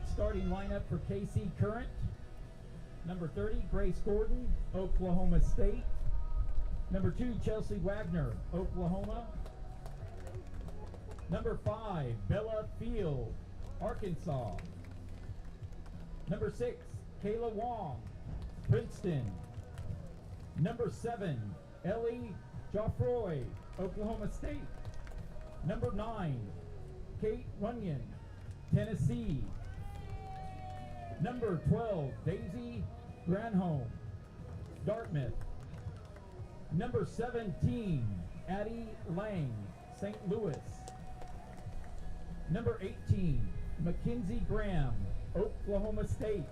tonight's starting lineup for KC Current. Number 30, Grace Gordon, Oklahoma State. Number 2, Chelsea Wagner, Oklahoma. Number 5, Bella Field, Arkansas. Number 6, Kayla Wong, Princeton. Number 7, Ellie Joffroy, Oklahoma State. Number 9, Kate Runyon, Tennessee. Number 12, Daisy Granholm, Dartmouth. Number 17, Addie Lang, St. Louis. Number 18, Mackenzie Graham, Oklahoma State.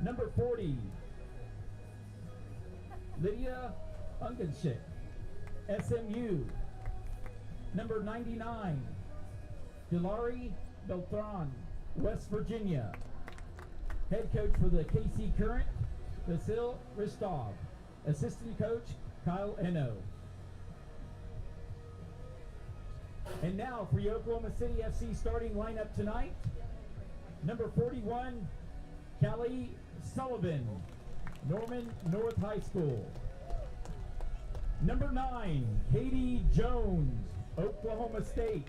Number 40, Lydia Ungenschik, SMU. Number 99, Delari Beltran, West Virginia. Head coach for the KC Current, Vasil Ristov. Assistant coach, Kyle Eno. And now for your Oklahoma City FC starting lineup tonight. Number 41, Callie Sullivan, Norman North High School. Number 9, Katie Jones, Oklahoma State.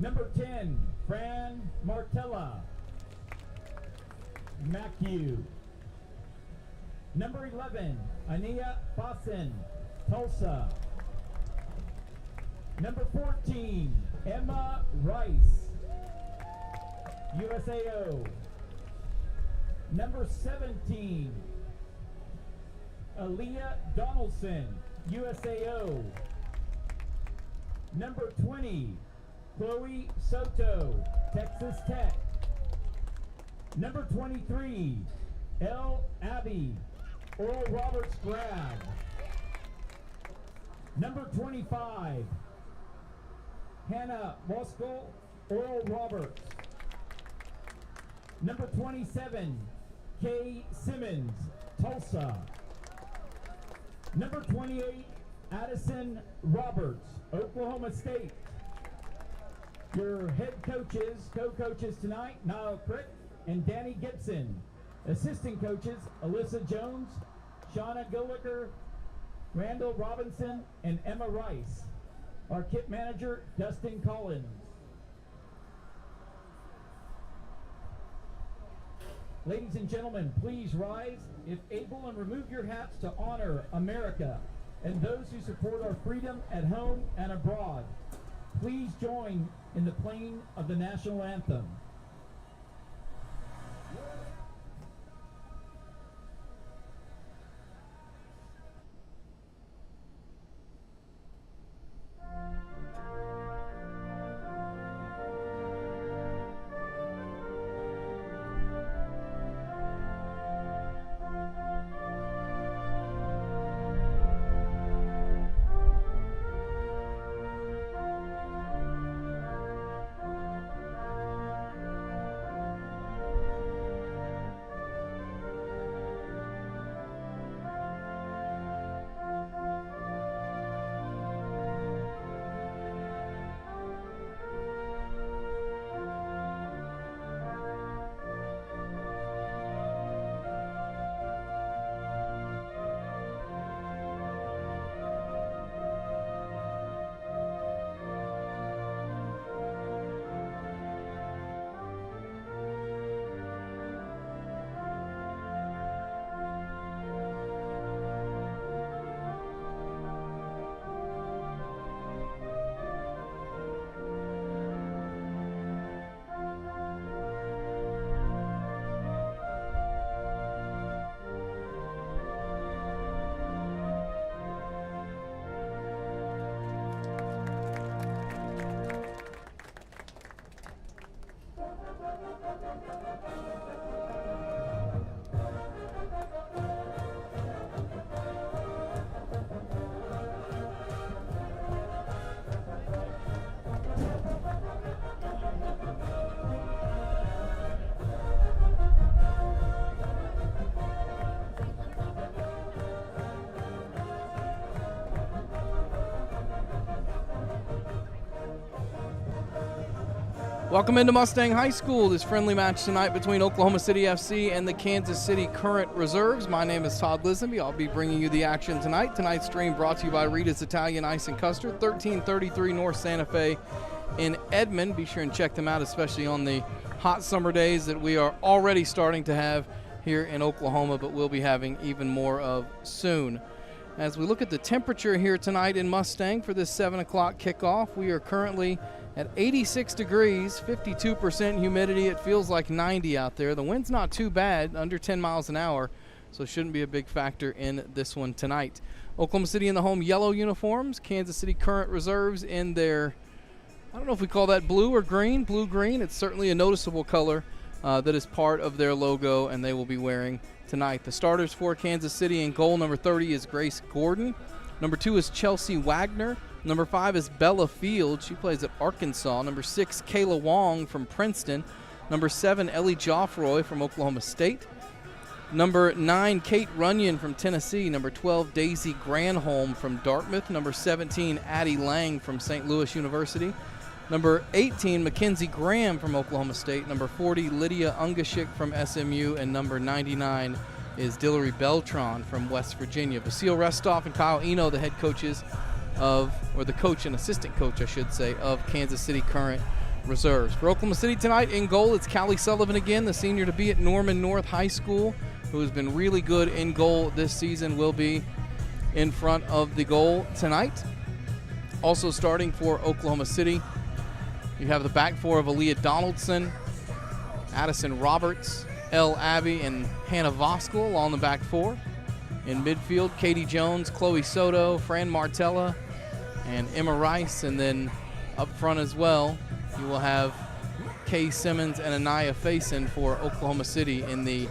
Number 10, Fran Martella, MacU. Number 11, Ania Fossen, Tulsa. Number 14, Emma Rice, USAO. Number 17, Aaliyah Donaldson, USAO. Number 20, Chloe Soto, Texas Tech. Number 23, Elle Abbey, Oral Roberts grad. Number 25, Hannah Moskal, Oral Roberts. Number 27, Kay Simmons, Tulsa. Number 28, Addison Roberts, Oklahoma State. Your head coaches, co-coaches tonight, Niall Crick and Danny Gibson. Assistant coaches, Alyssa Jones, Shauna Golicker, Randall Robinson, and Emma Rice. Our kit manager, Dustin Collins. Ladies and gentlemen, please rise, if able, and remove your hats to honor America and those who support our freedom at home and abroad. Please join in the playing of the national anthem. Welcome into Mustang High School. This friendly match tonight between Oklahoma City FC and the Kansas City Current Reserves. My name is Todd Lisenby. I'll be bringing you the action tonight. Tonight's stream brought to you by Rita's Italian Ice and Custard, 1333 North Santa Fe in Edmond. Be sure and check them out, especially on the hot summer days that we are already starting to have here in Oklahoma, but we'll be having even more of soon. As we look at the temperature here tonight in Mustang for this 7 o'clock kickoff, we are currently at 86 degrees, 52% humidity. It feels like 90 out there. The wind's not too bad, under 10 miles an hour, so it shouldn't be a big factor in this one tonight. Oklahoma City in the home yellow uniforms, Kansas City Current Reserves in their, I don't know if we call that blue or green, blue-green. It's certainly a noticeable color that is part of their logo, and they will be wearing tonight. The starters for Kansas City in goal, number 30 is Grace Gordon. Number 2 is Chelsea Wagner. Number 5 is Bella Field. She plays at Arkansas. Number 6, Kayla Wong from Princeton. Number 7, Ellie Joffroy from Oklahoma State. Number 9, Kate Runyon from Tennessee. Number 12, Daisy Granholm from Dartmouth. Number 17, Addie Lang from St. Louis University. Number 18, Mackenzie Graham from Oklahoma State. Number 40, Lydia Ungashik from SMU. And number 99 is Dillery Beltran from West Virginia. Vasile Restoff and Kyle Eno, the head coaches or the coach and assistant coach, I should say, of Kansas City Current Reserves. For Oklahoma City tonight in goal, it's Callie Sullivan again, the senior to be at Norman North High School, who has been really good in goal this season, will be in front of the goal tonight. Also starting for Oklahoma City, you have the back four of Aaliyah Donaldson, Addison Roberts, Elle Abbey, and Hannah Voskuil along the back four. In midfield, Katie Jones, Chloe Soto, Fran Martella, and Emma Rice. And then up front as well, you will have Kay Simmons and Anaya Faison for Oklahoma City in the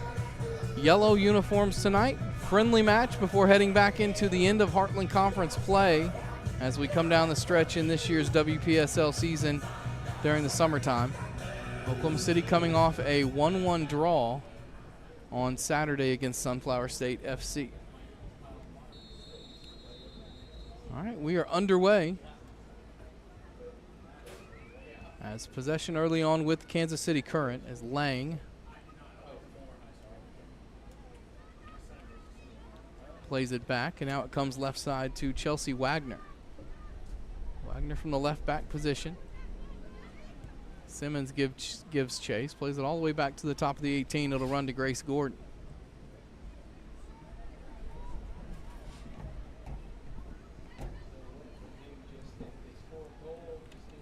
yellow uniforms tonight. Friendly match before heading back into the end of Heartland Conference play as we come down the stretch in this year's WPSL season during the summertime. Oklahoma City coming off a 1-1 draw on Saturday against Sunflower State FC. All right, we are underway. As possession early on with Kansas City Current as Lang plays it back, and now it comes left side to Chelsea Wagner. Wagner from the left back position. Simmons gives chase, plays it all the way back to the top of the 18. It'll run to Grace Gordon.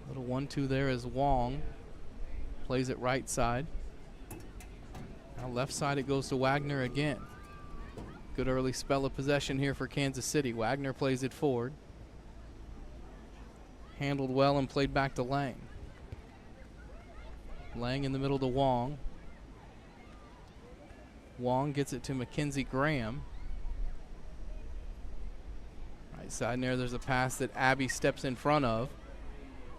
Little 1-2 there is Wong. Plays it right side. Now left side it goes to Wagner again. Good early spell of possession here for Kansas City. Wagner plays it forward. Handled well and played back to Lang. Lang in the middle to Wong. Wong gets it to Mackenzie Graham. Right side there's a pass that Abby steps in front of.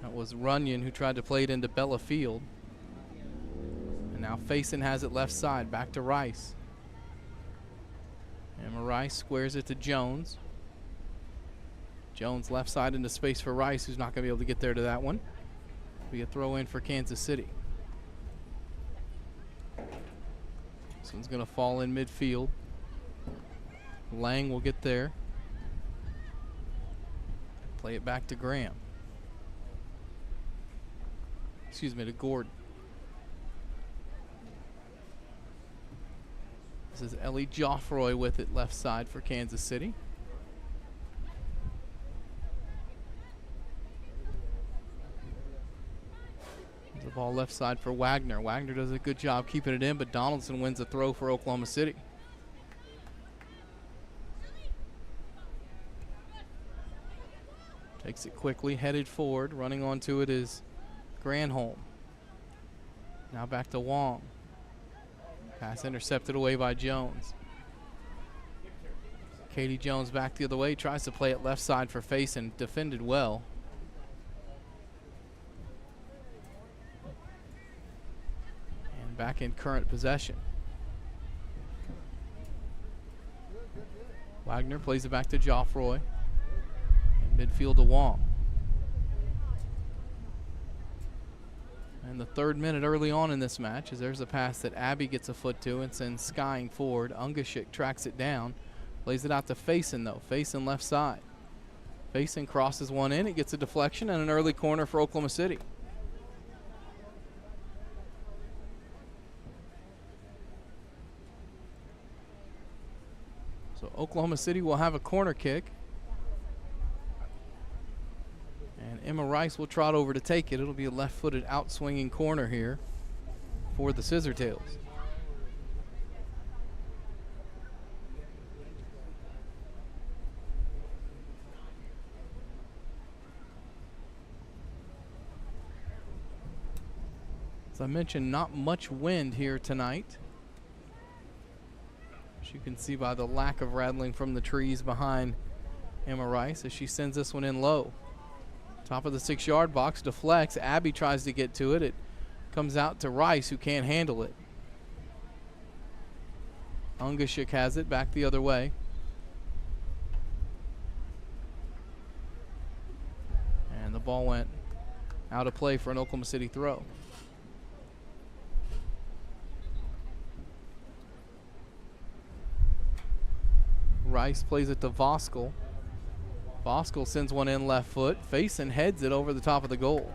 That was Runyon who tried to play it into Bella Field. And now Faison has it left side, back to Rice. Emma Rice squares it to Jones. Jones left side into space for Rice, who's not going to be able to get there to that one. Be a throw in for Kansas City. This one's going to fall in midfield. Lang will get there. Play it back to Graham. Excuse me, to Gordon. This is Ellie Joffroy with it left side for Kansas City. The ball left side for Wagner. Wagner does a good job keeping it in, but Donaldson wins the throw for Oklahoma City. Takes it quickly, headed forward. Running onto it is Granholm. Now back to Wong. Pass intercepted away by Jones. Katie Jones back the other way, tries to play it left side for Faison, defended well. And back in Current possession. Wagner plays it back to Joffroy. And midfield to Wong. And the 3rd minute early on in this match, as there's a pass that Abby gets a foot to and sends skying forward. Ungashik tracks it down, lays it out to Faison though. Faison left side. Faison crosses one in, it gets a deflection and an early corner for Oklahoma City. So Oklahoma City will have a corner kick. And Emma Rice will trot over to take it. It'll be a left-footed out-swinging corner here for the Scissortails. As I mentioned, not much wind here tonight. As you can see by the lack of rattling from the trees behind Emma Rice as she sends this one in low. Top of the 6-yard box, deflects. Abby tries to get to it. It comes out to Rice, who can't handle it. Ungashik has it back the other way. And the ball went out of play for an Oklahoma City throw. Rice plays it to Voskuhl. Voskuhl sends one in left foot. Faison heads it over the top of the goal.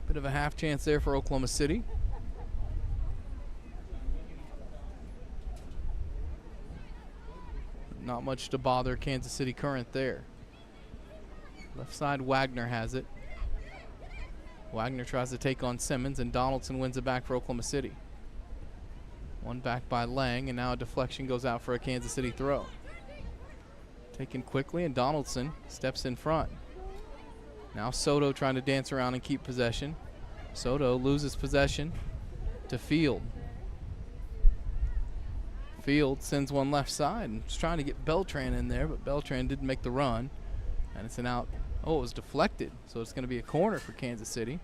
Bit of a half chance there for Oklahoma City. Not much to bother Kansas City Current there. Left side, Wagner has it. Wagner tries to take on Simmons, and Donaldson wins it back for Oklahoma City. One back by Lang, and now a deflection goes out for a Kansas City throw. Taken quickly, and Donaldson steps in front. Now Soto trying to dance around and keep possession. Soto loses possession to Field. Field sends one left side and is trying to get Beltran in there, but Beltran didn't make the run. And it's an out. Oh, it was deflected, so it's going to be a corner for Kansas City.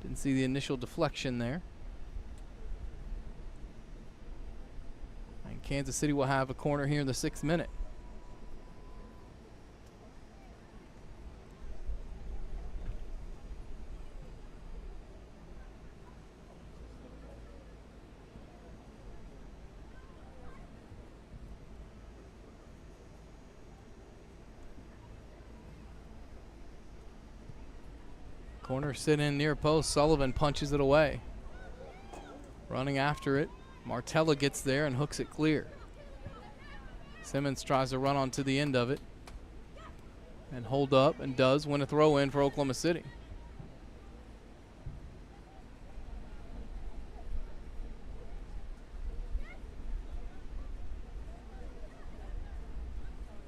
Didn't see the initial deflection there. And Kansas City will have a corner here in the 6th minute. Corner sit in near post. Sullivan punches it away. Running after it. Martella gets there and hooks it clear. Simmons tries to run onto the end of it and hold up, and does win a throw in for Oklahoma City.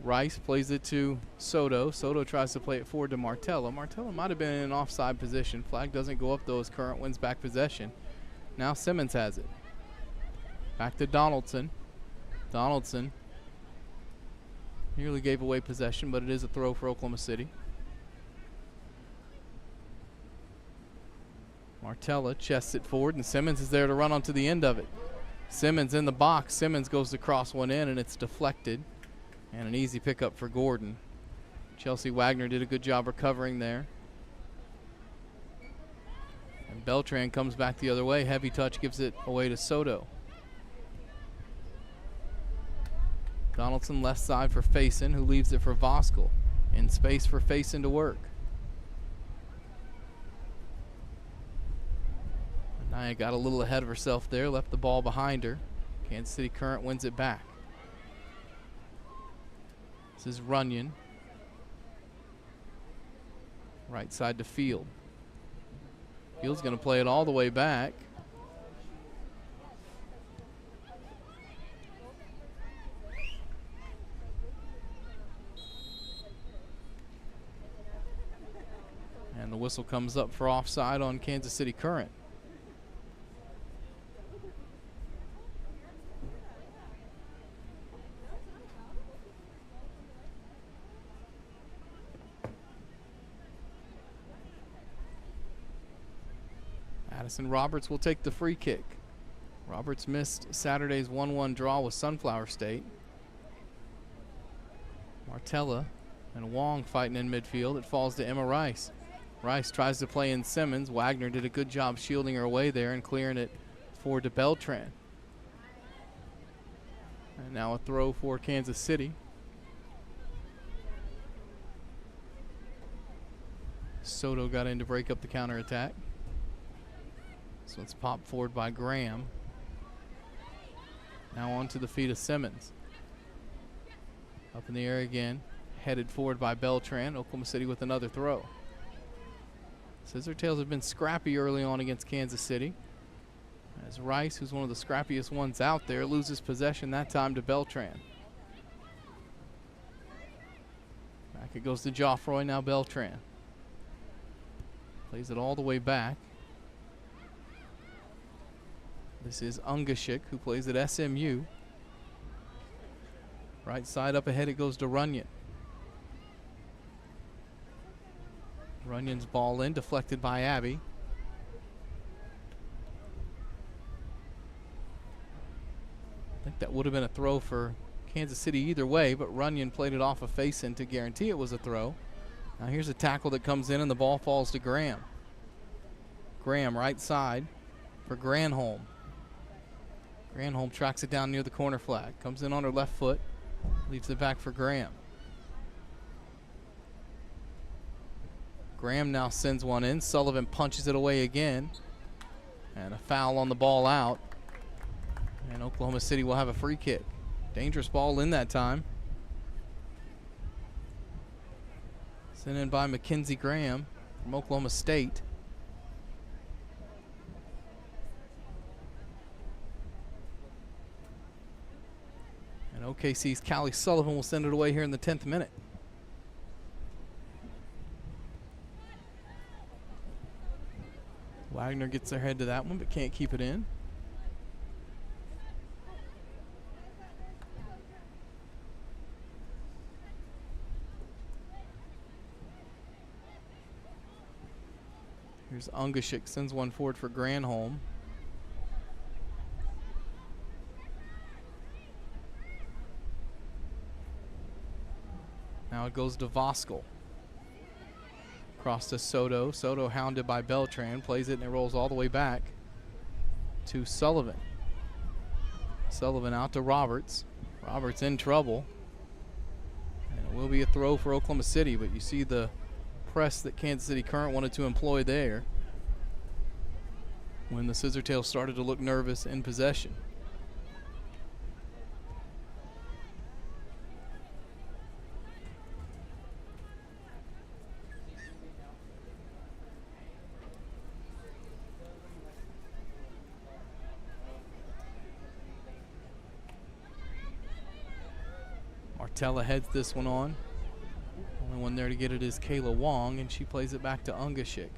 Rice plays it to Soto. Soto tries to play it forward to Martella. Martella might have been in an offside position. Flag doesn't go up though as Current wins back possession. Now Simmons has it. Back to Donaldson. Donaldson nearly gave away possession, but it is a throw for Oklahoma City. Martella chests it forward, and Simmons is there to run onto the end of it. Simmons in the box. Simmons goes to cross one in, and it's deflected. And an easy pickup for Gordon. Chelsea Wagner did a good job recovering there. And Beltran comes back the other way. Heavy touch gives it away to Soto. Donaldson left side for Faison, who leaves it for Voskuhl. In space for Faison to work. Naya got a little ahead of herself there, left the ball behind her. Kansas City Current wins it back. This is Runyon. Right side to Field. Field's going to play it all the way back. And the whistle comes up for offside on Kansas City Current. Addison Roberts will take the free kick. Roberts missed Saturday's 1-1 draw with Sunflower State. Martella and Wong fighting in midfield. It falls to Emma Rice. Rice tries to play in Simmons. Wagner did a good job shielding her away there and clearing it for DeBeltran. And now a throw for Kansas City. Soto got in to break up the counterattack. So it's popped forward by Graham. Now onto the feet of Simmons. Up in the air again. Headed forward by Beltran. Oklahoma City with another throw. Scissortails have been scrappy early on against Kansas City. As Rice, who's one of the scrappiest ones out there, loses possession that time to Beltran. Back it goes to Joffroy, now Beltran. Plays it all the way back. This is Ungashik, who plays at SMU. Right side up ahead, it goes to Runyon. Runyon's ball in, deflected by Abby. I think that would have been a throw for Kansas City either way, but Runyon played it off a face-in to guarantee it was a throw. Now here's a tackle that comes in and the ball falls to Graham. Graham right side for Granholm. Granholm tracks it down near the corner flag. Comes in on her left foot, leaves it back for Graham. Graham now sends one in. Sullivan punches it away again. And a foul on the ball out. And Oklahoma City will have a free kick. Dangerous ball in that time. Sent in by Mackenzie Graham from Oklahoma State. And OKC's Callie Sullivan will send it away here in the 10th minute. Wagner gets their head to that one, but can't keep it in. Here's Ungashik, sends one forward for Granholm. Now it goes to Voskel. Across to Soto. Soto hounded by Beltran. Plays it and it rolls all the way back to Sullivan. Sullivan out to Roberts. Roberts in trouble. And it will be a throw for Oklahoma City, but you see the press that Kansas City Current wanted to employ there when the Scissortails started to look nervous in possession. Martella heads this one on. Only one there to get it is Kayla Wong, and she plays it back to Ungashik.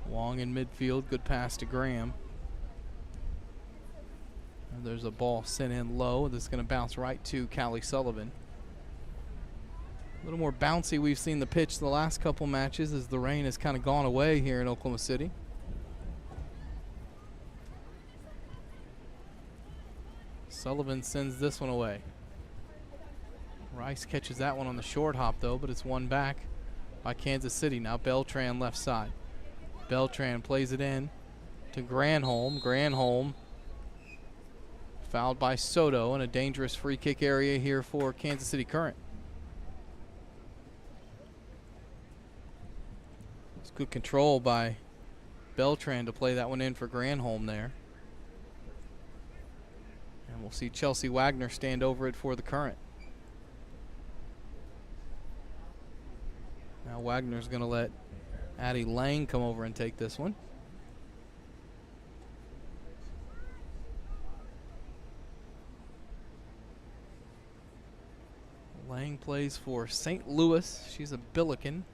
Wong in midfield, good pass to Graham. And there's a ball sent in low that's going to bounce right to Callie Sullivan. A little more bouncy we've seen the pitch the last couple matches as the rain has kind of gone away here in Oklahoma City. Sullivan sends this one away. Rice catches that one on the short hop though, but it's won back by Kansas City. Now Beltran left side. Beltran plays it in to Granholm. Granholm fouled by Soto in a dangerous free kick area here for Kansas City Current. It's good control by Beltran to play that one in for Granholm there. And we'll see Chelsea Wagner stand over it for the Current. Now Wagner's going to let Addie Lang come over and take this one. Lang plays for St. Louis. She's a Billiken.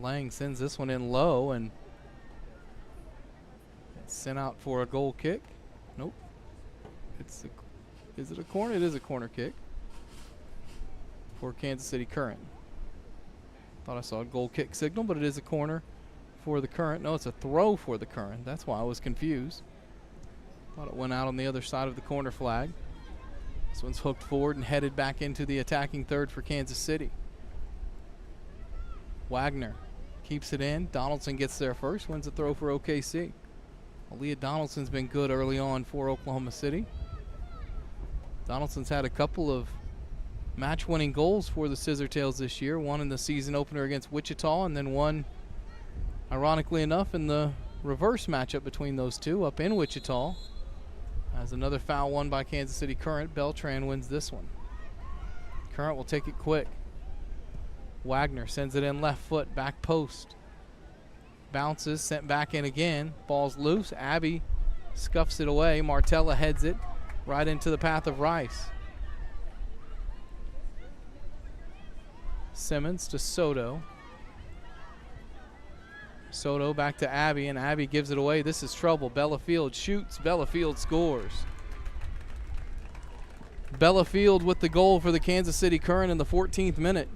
Lang sends this one in low and it's sent out for a goal kick. Nope. Is it a corner? It is a corner kick for Kansas City Current. Thought I saw a goal kick signal, but it is a corner for the Current. No, it's a throw for the Current. That's why I was confused. Thought it went out on the other side of the corner flag. This one's hooked forward and headed back into the attacking third for Kansas City. Wagner keeps it in. Donaldson gets there first, wins the throw for OKC. Aaliyah Donaldson's been good early on for Oklahoma City. Donaldson's had a couple of match-winning goals for the Scissortails this year. One in the season opener against Wichita, and then one, ironically enough, in the reverse matchup between those two up in Wichita. As another foul won by Kansas City Current, Beltran wins this one. Current will take it quick. Wagner sends it in left foot, back post. Bounces, sent back in again. Ball's loose. Abby scuffs it away. Martella heads it right into the path of Rice. Simmons to Soto. Soto back to Abby, and Abby gives it away. This is trouble. Bellafield shoots. Bellafield scores. Bellafield with the goal for the Kansas City Current in the 14th minute.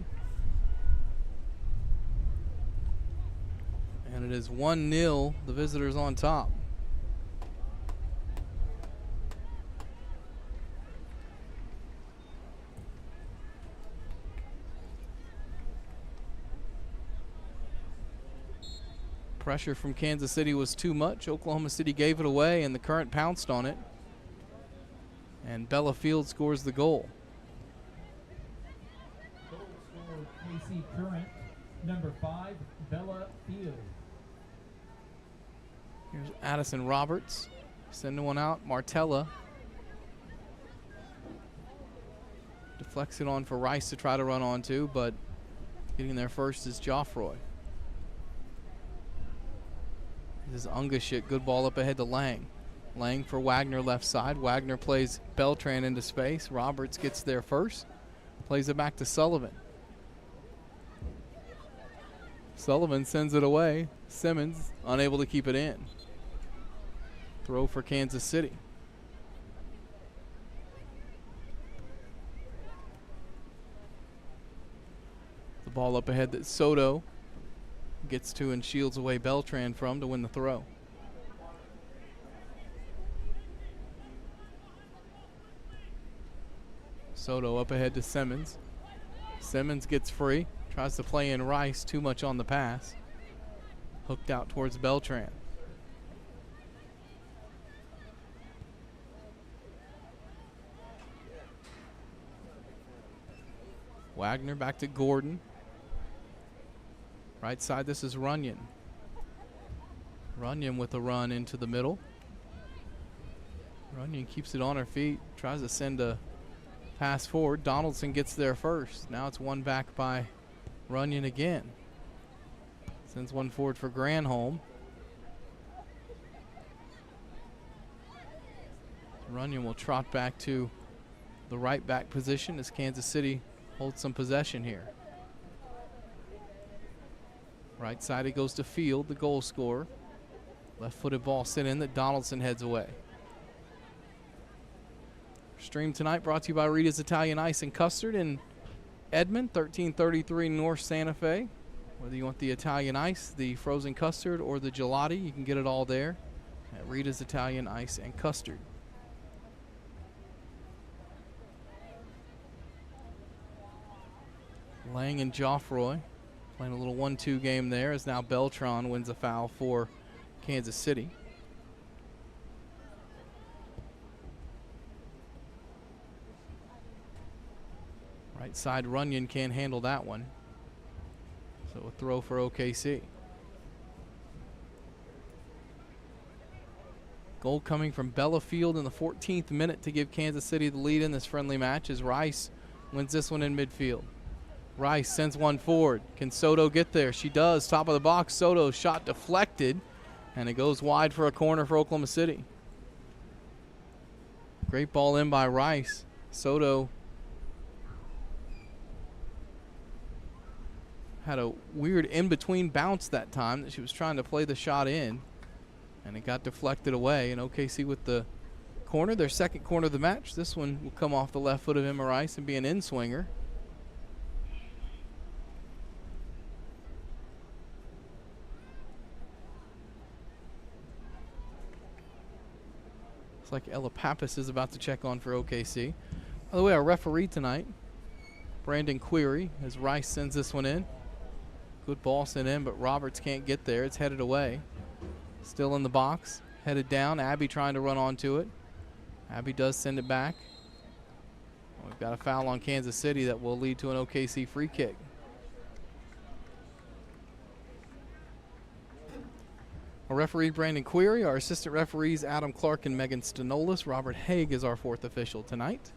And it is 1-0, the visitors on top. Pressure from Kansas City was too much. Oklahoma City gave it away, and the Current pounced on it. And Bellafield scores the goal. Goal scorer KC Current, number 5, Bella Field. Here's Addison Roberts sending one out. Martella deflects it on for Rice to try to run onto, but getting there first is Joffroy. This is Ungashit. Good ball up ahead to Lang. Lang for Wagner left side. Wagner plays Beltran into space. Roberts gets there first. Plays it back to Sullivan. Sullivan sends it away. Simmons unable to keep it in. Throw for Kansas City. The ball up ahead that Soto gets to and shields away Beltran from to win the throw. Soto up ahead to Simmons. Simmons gets free. Tries to play in Rice. Too much on the pass. Hooked out towards Beltran. Wagner back to Gordon. Right side, this is Runyon. Runyon with a run into the middle. Runyon keeps it on her feet. Tries to send a pass forward. Donaldson gets there first. Now it's one back by Runyon again. Sends one forward for Granholm. Runyon will trot back to the right back position as Kansas City holds some possession here. Right side it goes to Field, the goal scorer. Left-footed ball sent in that Donaldson heads away. Stream tonight brought to you by Rita's Italian Ice and Custard in Edmond, 1333 North Santa Fe. Whether you want the Italian ice, the frozen custard, or the gelati, you can get it all there at Rita's Italian Ice and Custard. Lang and Joffroy playing a little 1-2 game there as now Beltran wins a foul for Kansas City. Right side Runyon can't handle that one. So a throw for OKC. Goal coming from Bellafield in the 14th minute to give Kansas City the lead in this friendly match as Rice wins this one in midfield. Rice sends one forward. Can Soto get there? She does. Top of the box. Soto's shot deflected, and it goes wide for a corner for Oklahoma City. Great ball in by Rice. Soto had a weird in-between bounce that time that she was trying to play the shot in, and it got deflected away. And OKC with the corner, their second corner of the match. This one will come off the left foot of Emma Rice and be an in-swinger. Looks like Ella Pappas is about to check on for OKC. By the way, our referee tonight, Brandon Query, as Rice sends this one in. Good ball sent in, but Roberts can't get there. It's headed away. Still in the box, headed down. Abby trying to run onto it. Abby does send it back. We've got a foul on Kansas City that will lead to an OKC free kick. Our referee, Brandon Query. Our assistant referees, Adam Clark and Megan Stanolis. Robert Haig is our fourth official tonight.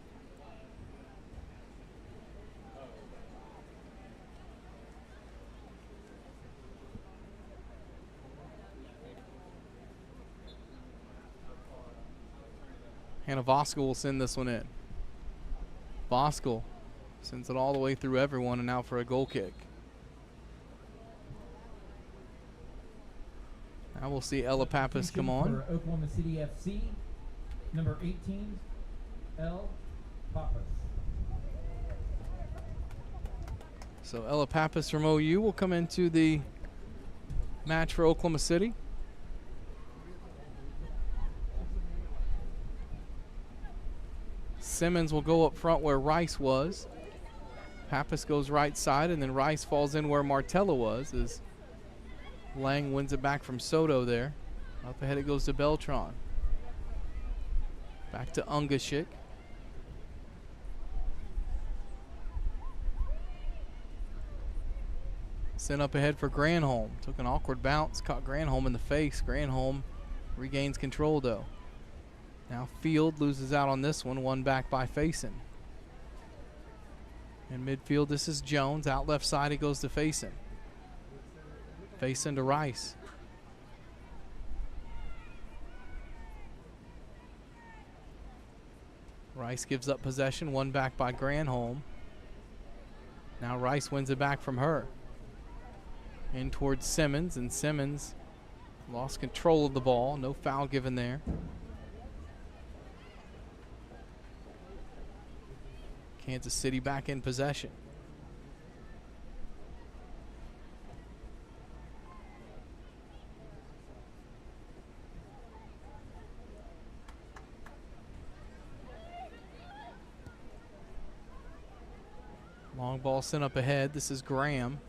Hannah Voskell will send this one in. Voskell sends it all the way through everyone, and now for a goal kick. Now we'll see Ella Pappas come on. For Oklahoma City FC, number 18, L. Pappas. So Ella Pappas from OU will come into the match for Oklahoma City. Simmons will go up front where Rice was. Pappas goes right side, and then Rice falls in where Martella was as Lang wins it back from Soto there. Up ahead it goes to Beltran. Back to Ungashik. Sent up ahead for Granholm. Took an awkward bounce, caught Granholm in the face. Granholm regains control though. Now Field loses out on this one back by Faison. In midfield, this is Jones. Out left side, it goes to Faison. Faison to Rice. Rice gives up possession, one back by Granholm. Now Rice wins it back from her. In towards Simmons, and Simmons lost control of the ball. No foul given there. Kansas City back in possession. Long ball sent up ahead. This is Graham.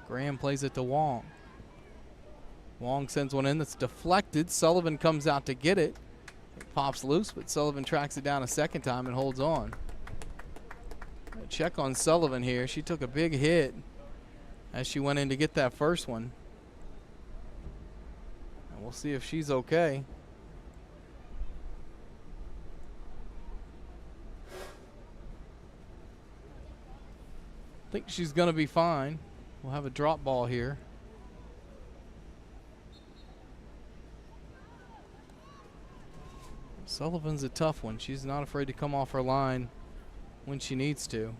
Graham plays it to Wong. Wong sends one in that's deflected. Sullivan comes out to get it. It pops loose, but Sullivan tracks it down a second time and holds on. Check on Sullivan here. She took a big hit as she went in to get that first one. And we'll see if she's okay. I think she's going to be fine. We'll have a drop ball here. Sullivan's a tough one. She's not afraid to come off her line when she needs to.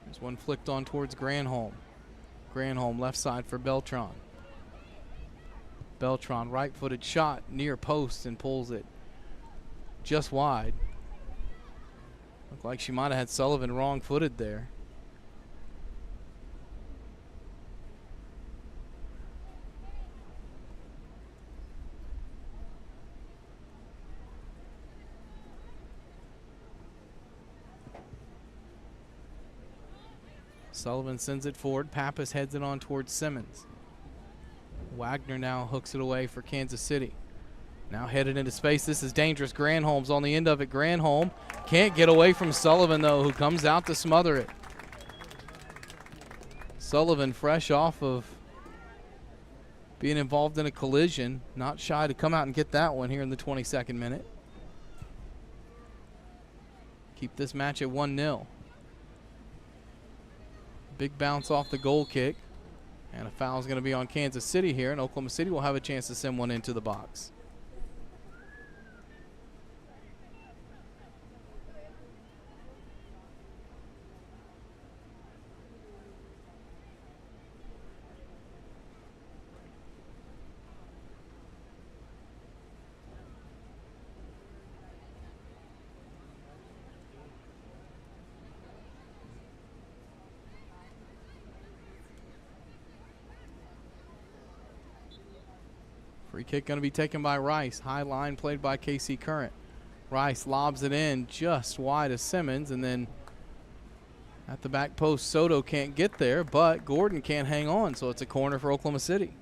There's one flicked on towards Granholm. Granholm left side for Beltran. Beltran right-footed shot near post and pulls it just wide. Looked like she might have had Sullivan wrong-footed there. Sullivan sends it forward. Pappas heads it on towards Simmons. Wagner now hooks it away for Kansas City. Now headed into space. This is dangerous. Granholm's on the end of it. Granholm can't get away from Sullivan, though, who comes out to smother it. Sullivan, fresh off of being involved in a collision, not shy to come out and get that one here in the 22nd minute. Keep this match at 1-0. Big bounce off the goal kick. And a foul is going to be on Kansas City here, and Oklahoma City will have a chance to send one into the box. Free kick going to be taken by Rice. High line played by KC Current. Rice lobs it in just wide of Simmons, and then at the back post, Soto can't get there, but Gordon can't hang on, so it's a corner for Oklahoma City.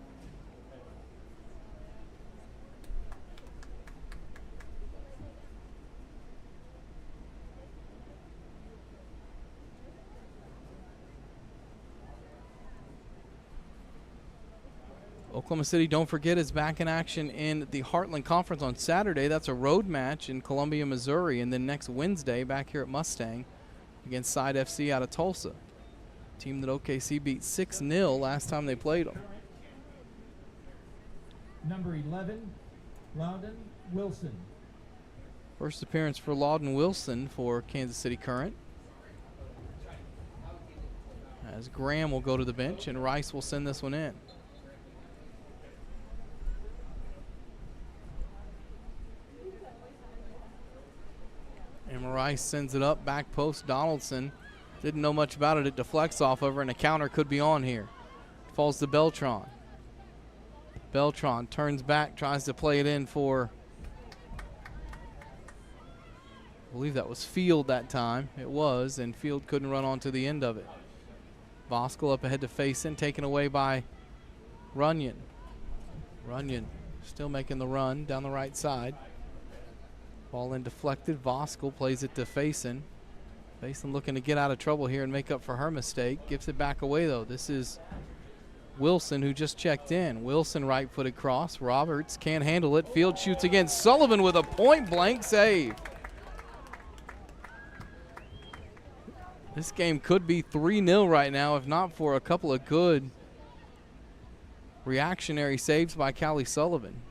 Oklahoma City, don't forget, is back in action in the Heartland Conference on Saturday. That's a road match in Columbia, Missouri. And then next Wednesday, back here at Mustang against Side FC out of Tulsa. Team that OKC beat 6-0 last time they played them. Number 11, Loudon Wilson. First appearance for Loudon Wilson for Kansas City Current. As Graham will go to the bench and Rice will send this one in. And Rice sends it up, back post. Donaldson didn't know much about it. It deflects off of her, and a counter could be on here. Falls to Beltran. Beltran turns back, tries to play it in for, I believe that was Field that time. It was, and Field couldn't run on to the end of it. Voskuhl up ahead to face in, taken away by Runyon. Runyon still making the run down the right side. Ball in deflected. Voskuhl plays it to Faison. Faison looking to get out of trouble here and make up for her mistake. Gives it back away, though. This is Wilson, who just checked in. Wilson right-footed cross. Roberts can't handle it. Field shoots again. Sullivan with a point-blank save. This game could be 3-0 right now, if not for a couple of good reactionary saves by Callie Sullivan.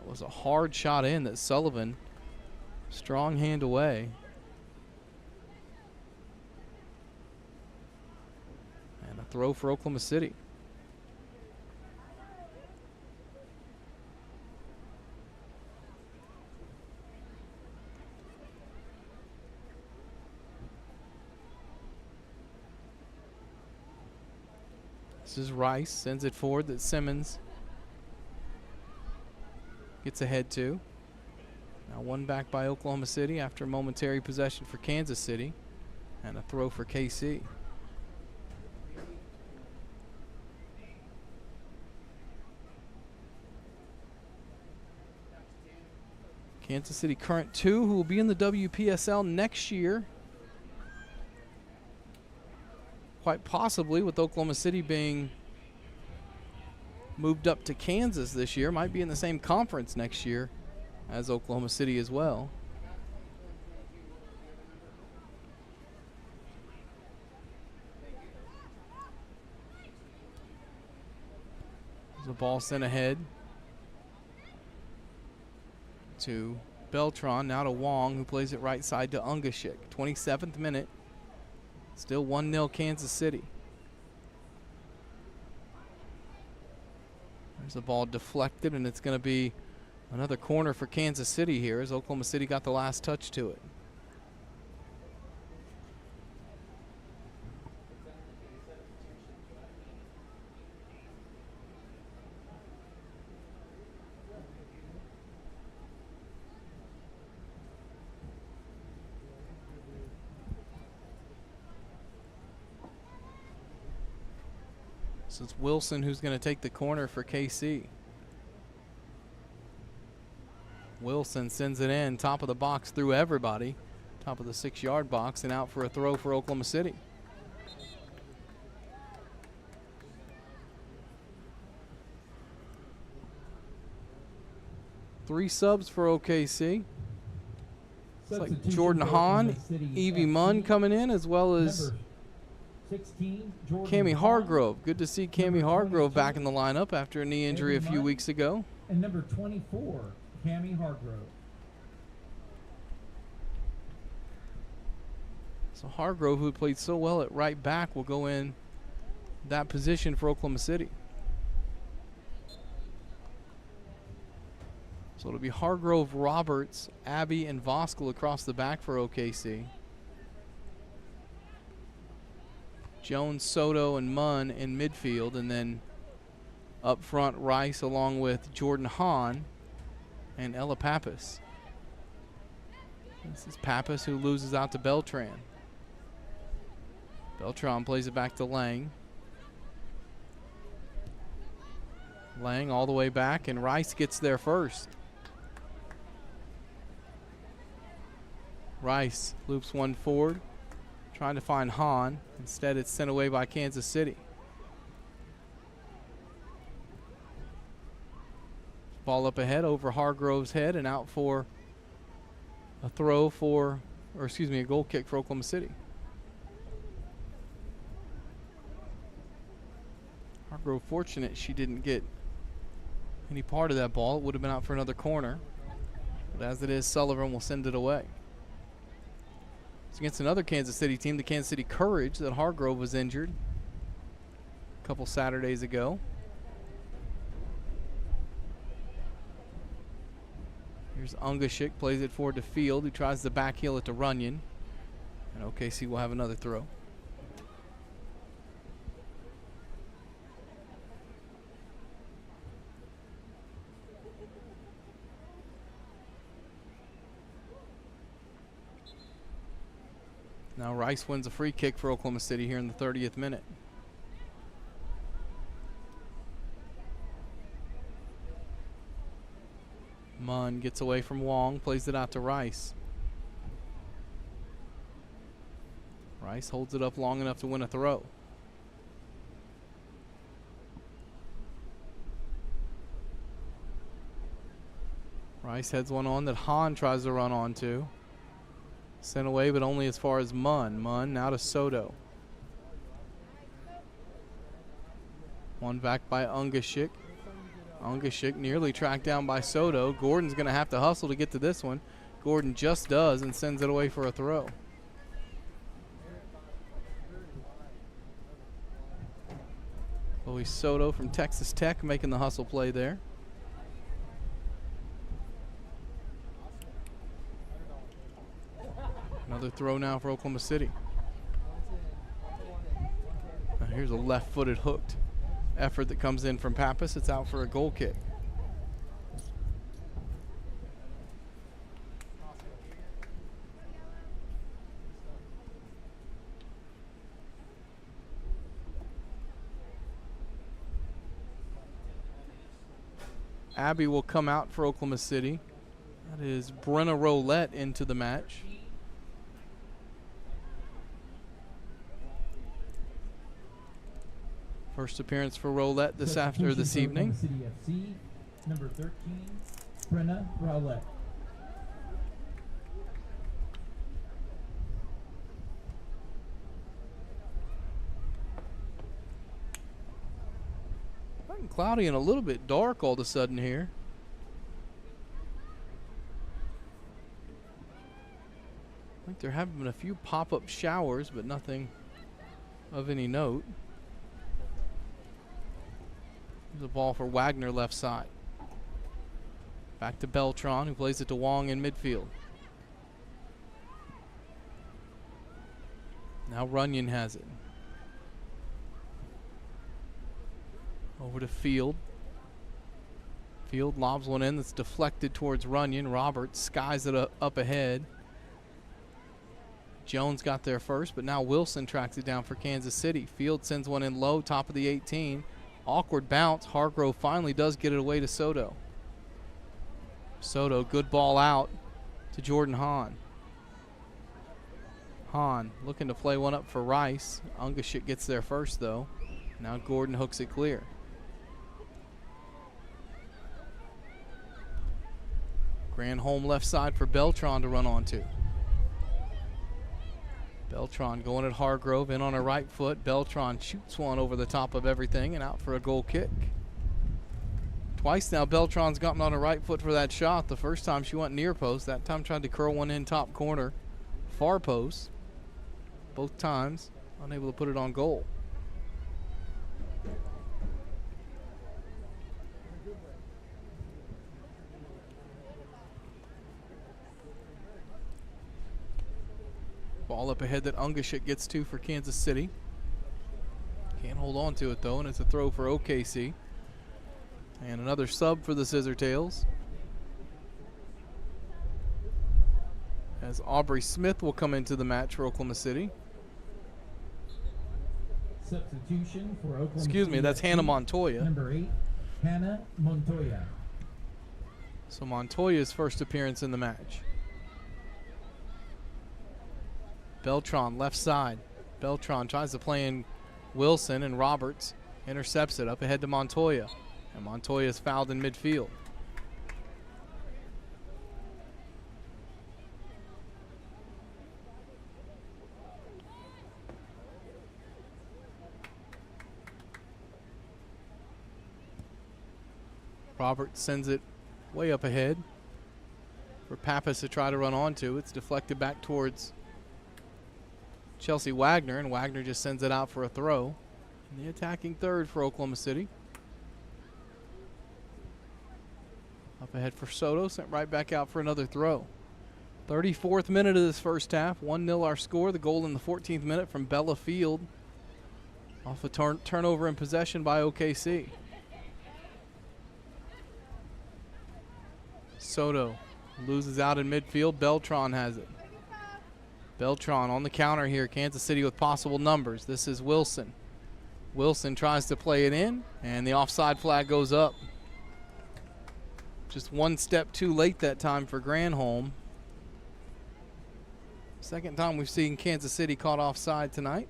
Was a hard shot in that Sullivan, strong hand away. And a throw for Oklahoma City. This is Rice, sends it forward that Simmons gets ahead to. Now one back by Oklahoma City after momentary possession for Kansas City. And a throw for KC. Kansas City Current 2, who will be in the WPSL next year. Quite possibly with Oklahoma City being moved up to Kansas this year, might be in the same conference next year as Oklahoma City as well. There's a ball sent ahead to Beltran, now to Wong, who plays it right side to Ungashik. 27th minute, still 1-0 Kansas City. There's a ball deflected, and it's going to be another corner for Kansas City here as Oklahoma City got the last touch to it. So it's Wilson who's going to take the corner for KC. Wilson sends it in, top of the box through everybody, top of the 6-yard box, and out for a throw for Oklahoma City. Three subs for OKC. It's like Jordan Hahn, Evie Munn coming in, as well as 16, Cammie Hargrove. Good to see Cammie Hargrove back in the lineup after a knee injury a few weeks ago. And number 24, Cammie Hargrove. So Hargrove, who played so well at right back, will go in that position for Oklahoma City. So it'll be Hargrove, Roberts, Abbey, and Voskuhl across the back for OKC. Jones, Soto, and Munn in midfield, and then up front Rice along with Jordan Hahn and Ella Pappas. This is Pappas who loses out to Beltran. Beltran plays it back to Lang. Lang all the way back, and Rice gets there first. Rice loops one forward, trying to find Hahn. Instead, it's sent away by Kansas City. Ball up ahead over Hargrove's head and out for a throw for, or excuse me, a goal kick for Oklahoma City. Hargrove fortunate she didn't get any part of that ball. It would have been out for another corner. But as it is, Sullivan will send it away. It's against another Kansas City team, the Kansas City Courage, that Hargrove was injured a couple Saturdays ago. Here's Ungashik, plays it forward to Field, who tries to backheel it to Runyon. And OKC will have another throw. Now Rice wins a free kick for Oklahoma City here in the 30th minute. Munn gets away from Wong, plays it out to Rice. Rice holds it up long enough to win a throw. Rice heads one on that Hahn tries to run onto. Sent away, but only as far as Munn. Munn now to Soto. One back by Ungashik. Ungashik nearly tracked down by Soto. Gordon's going to have to hustle to get to this one. Gordon just does and sends it away for a throw. Chloe Soto from Texas Tech making the hustle play there. Another throw now for Oklahoma City. Now here's a left-footed hooked effort that comes in from Pappas. It's out for a goal kick. Abby will come out for Oklahoma City. That is Brenna Rolette into the match. First appearance for Rolette this evening. City FC, number 13, Brenna Rolette. Getting cloudy and a little bit dark all of a sudden here. I think there have been a few pop-up showers, but nothing of any note. There's a ball for Wagner left side. Back to Beltran, who plays it to Wong in midfield. Now Runyon has it. Over to Field. Field lobs one in that's deflected towards Runyon. Roberts skies it up ahead. Jones got there first, but now Wilson tracks it down for Kansas City. Field sends one in low, top of the 18. Awkward bounce. Hargrove finally does get it away to Soto. Soto, good ball out to Jordan Hahn. Hahn looking to play one up for Rice. Ungashik gets there first, though. Now Gordon hooks it clear. Granholm left side for Beltran to run onto. Beltran going at Hargrove, in on her right foot. Beltran shoots one over the top of everything and out for a goal kick. Twice now Beltran's gotten on her right foot for that shot. The first time she went near post. That time tried to curl one in top corner. Far post. Both times unable to put it on goal. Ball up ahead that Ungashik gets to for Kansas City. Can't hold on to it though, and it's a throw for OKC. And another sub for the Scissor Tails, as Aubrey Smith will come into the match for Oklahoma City. Substitution for Oklahoma Excuse me, City that's FC, Hannah Montoya. Number 8, Hannah Montoya. So Montoya's first appearance in the match. Beltran left side. Beltran tries to play in Wilson, and Roberts intercepts it up ahead to Montoya. And Montoya is fouled in midfield. Roberts sends it way up ahead for Pappas to try to run onto. It's deflected back towards Chelsea Wagner, and Wagner just sends it out for a throw. And the attacking third for Oklahoma City. Up ahead for Soto, sent right back out for another throw. 34th minute of this first half, 1-0 our score. The goal in the 14th minute from Bella Field off a turnover in possession by OKC. Soto loses out in midfield. Beltran has it. Beltran on the counter here. Kansas City with possible numbers. This is Wilson. Wilson tries to play it in, and the offside flag goes up. Just one step too late that time for Granholm. Second time we've seen Kansas City caught offside tonight.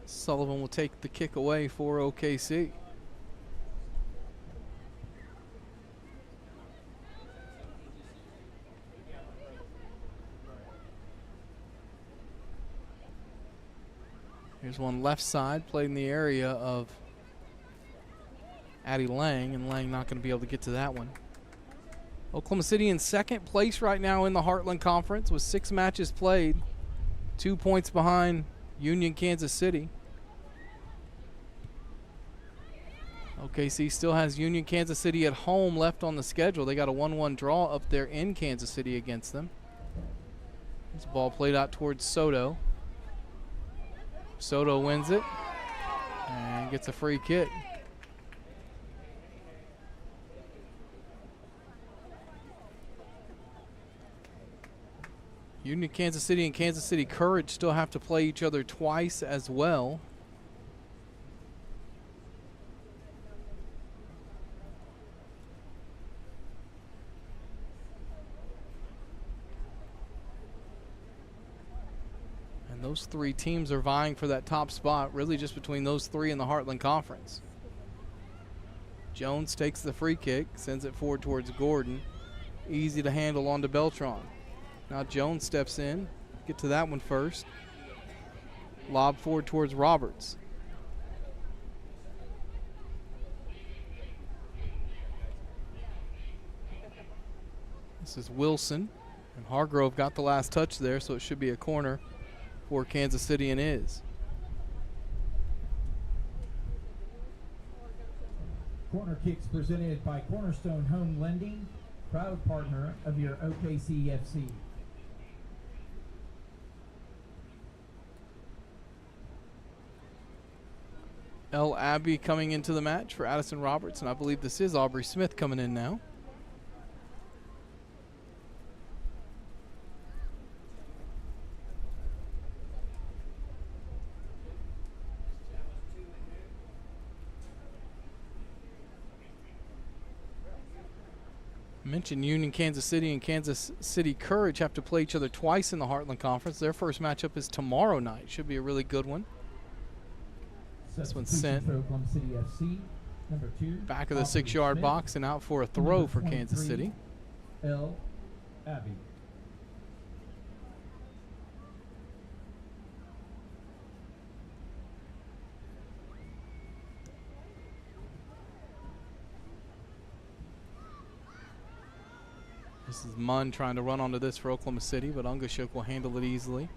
Sullivan will take the kick away for OKC. Here's one left side, played in the area of Addie Lang, and Lang not going to be able to get to that one. Oklahoma City in second place right now in the Heartland Conference with 6 matches played, 2 points behind Union Kansas City. OKC still has Union Kansas City at home left on the schedule. They got a 1-1 draw up there in Kansas City against them. This ball played out towards Soto. Soto wins it and gets a free kick. Union Kansas City and Kansas City Courage still have to play each other twice as well. Those 3 teams are vying for that top spot, really just between those 3 in the Heartland Conference. Jones takes the free kick, sends it forward towards Gordon. Easy to handle onto Beltran. Now Jones steps in, get to that one first. Lob forward towards Roberts. This is Wilson, and Hargrove got the last touch there, so it should be a corner for Kansas City and is. Corner kicks presented by Cornerstone Home Lending, proud partner of your OKCFC. El Abbey coming into the match for Addison Roberts, and I believe this is Aubrey Smith coming in now. Mentioned Union Kansas City and Kansas City Courage have to play each other twice in the Heartland Conference. Their first matchup is tomorrow night. Should be a really good one. This one's sent Oklahoma City FC, number 2. Back of the 6-yard box and out for a throw for Kansas City. El Abbey. This is Munn trying to run onto this for Oklahoma City, but Ungashuk will handle it easily.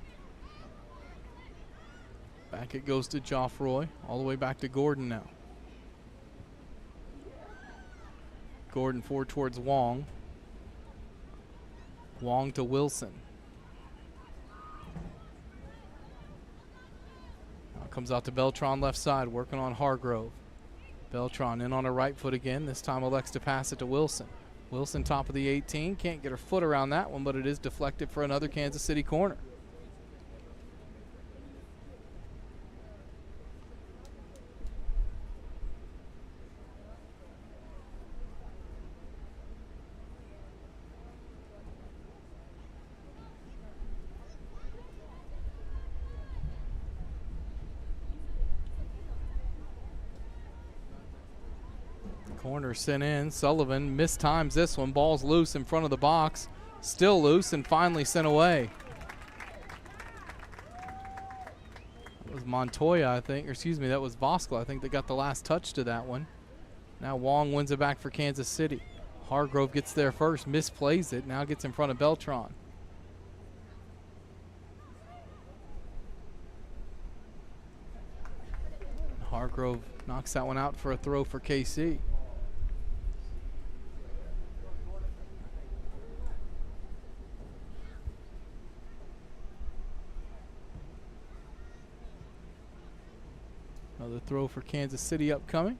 Back it goes to Geoffroy, all the way back to Gordon now. Gordon forward towards Wong. Wong to Wilson. Now comes out to Beltran left side, working on Hargrove. Beltran in on her right foot again. This time elects to pass it to Wilson. Wilson top of the 18. Can't get her foot around that one, but it is deflected for another Kansas City corner. Corner sent in. Sullivan mistimes this one. Ball's loose in front of the box. Still loose and finally sent away. That was Montoya, I think. Or excuse me, that was Voskel, I think, that got the last touch to that one. Now Wong wins it back for Kansas City. Hargrove gets there first, misplays it. Now gets in front of Beltran. Hargrove knocks that one out for a throw for KC. Another throw for Kansas City upcoming.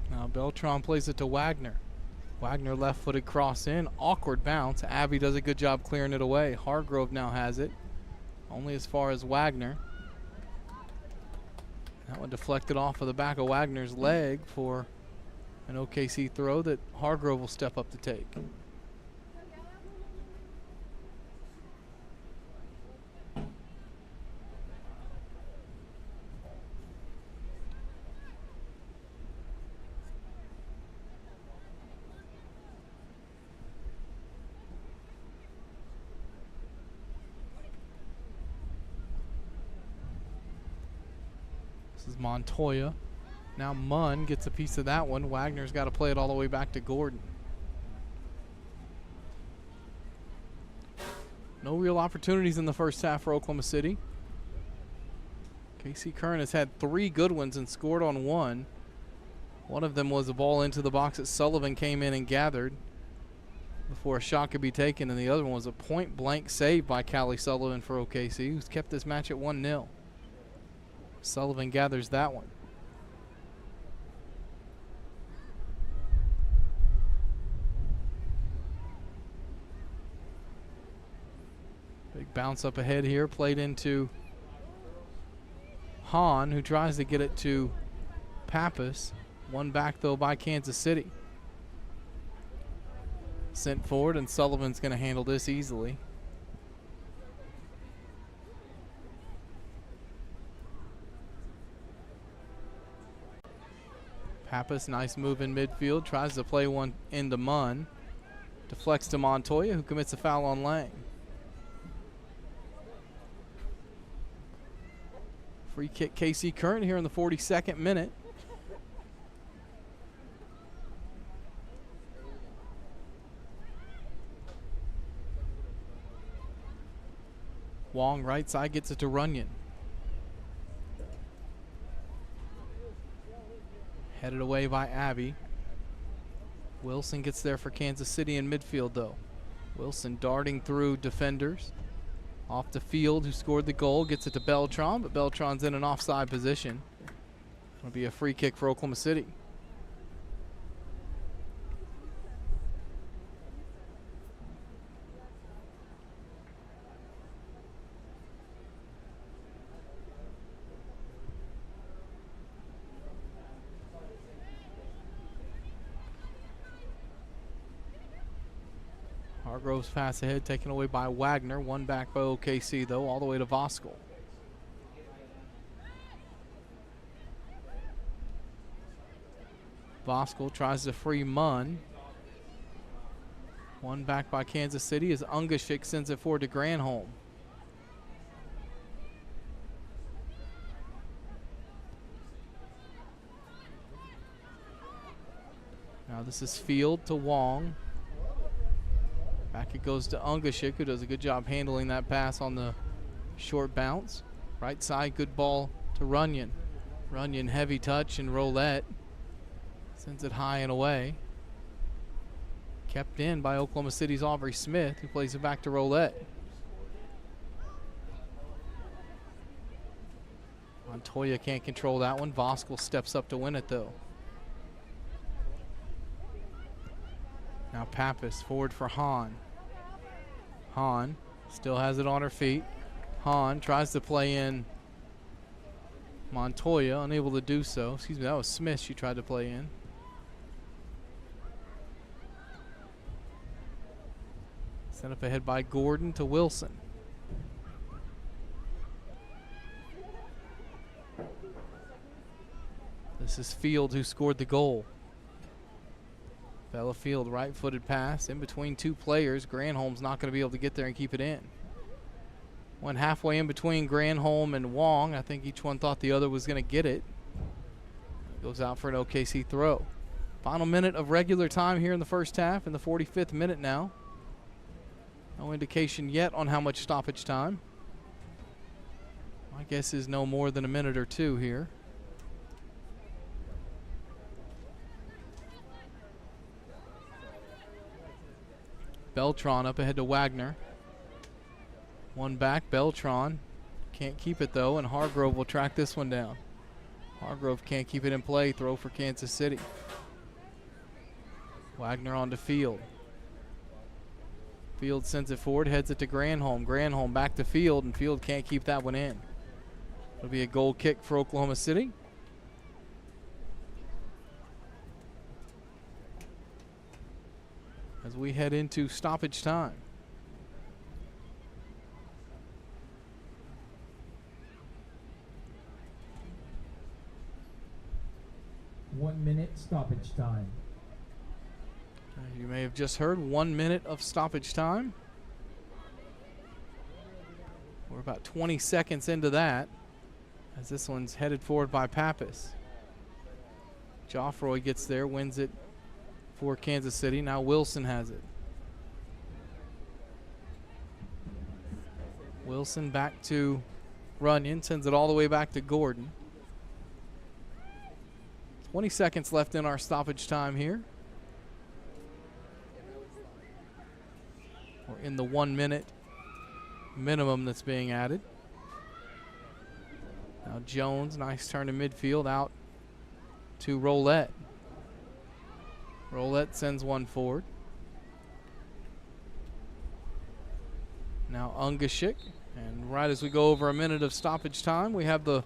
Now Beltran plays it to Wagner. Wagner left-footed cross in. Awkward bounce. Abby does a good job clearing it away. Hargrove now has it. Only as far as Wagner. That one deflected off of the back of Wagner's leg for an OKC throw that Hargrove will step up to take. This is Montoya. Now Munn gets a piece of that one. Wagner's got to play it all the way back to Gordon. No real opportunities in the first half for Oklahoma City. KC Curran has had 3 good ones and scored on 1. One of them was a ball into the box that Sullivan came in and gathered before a shot could be taken, and the other one was a point-blank save by Callie Sullivan for OKC, who's kept this match at 1-0. Sullivan gathers that one. Big bounce up ahead here, played into Hahn, who tries to get it to Pappas. One back, though, by Kansas City. Sent forward, and Sullivan's going to handle this easily. Pappas, nice move in midfield, tries to play one into Munn. Deflects to Montoya, who commits a foul on Lang. Free kick KC Curran here in the 42nd minute. Wong right side gets it to Runyon. Headed away by Abbey. Wilson gets there for Kansas City in midfield, though. Wilson darting through defenders. Off the field, who scored the goal, gets it to Beltran, but Beltran's in an offside position. It'll be a free kick for Oklahoma City. Hargrove's pass ahead, taken away by Wagner. One back by OKC, though, all the way to Voskel. Voskel tries to free Munn. One back by Kansas City as Ungashik sends it forward to Granholm. Now this is Field to Wong. Back it goes to Ungashik, who does a good job handling that pass on the short bounce. Right side, good ball to Runyon. Runyon heavy touch and Roulette sends it high and away. Kept in by Oklahoma City's Aubrey Smith, who plays it back to Roulette. Montoya can't control that one. Voskuhl steps up to win it though. Now Pappas forward for Hahn. Hahn still has it on her feet. Hahn tries to play in Montoya, unable to do so. Excuse me, that was Smith she tried to play in. Sent up ahead by Gordon to Wilson. This is Field who scored the goal. Bella Field, right-footed pass in between two players. Granholm's not going to be able to get there and keep it in. Went halfway in between Granholm and Wong. I think each one thought the other was going to get it. Goes out for an OKC throw. Final minute of regular time here in the first half, in the 45th minute now. No indication yet on how much stoppage time. My guess is no more than a minute or two here. Beltran up ahead to Wagner. One back, Beltran can't keep it though, and Hargrove will track this one down. Hargrove can't keep it in play, throw for Kansas City. Wagner on to Field. Field sends it forward, heads it to Granholm. Granholm back to Field, and Field can't keep that one in. It'll be a goal kick for Oklahoma City. As we head into stoppage time. One minute stoppage time. You may have just heard 1 minute of stoppage time. We're about 20 seconds into that as this one's headed forward by Pappas. Joffroy gets there, wins it for Kansas City. Now Wilson has it. Wilson back to Runyon, sends it all the way back to Gordon. 20 seconds left in our stoppage time here. We're in the 1 minute minimum that's being added. Now Jones, nice turn to midfield, out to Roulette. Roulette sends one forward. Now Ungashik, and right as we go over a minute of stoppage time, we have the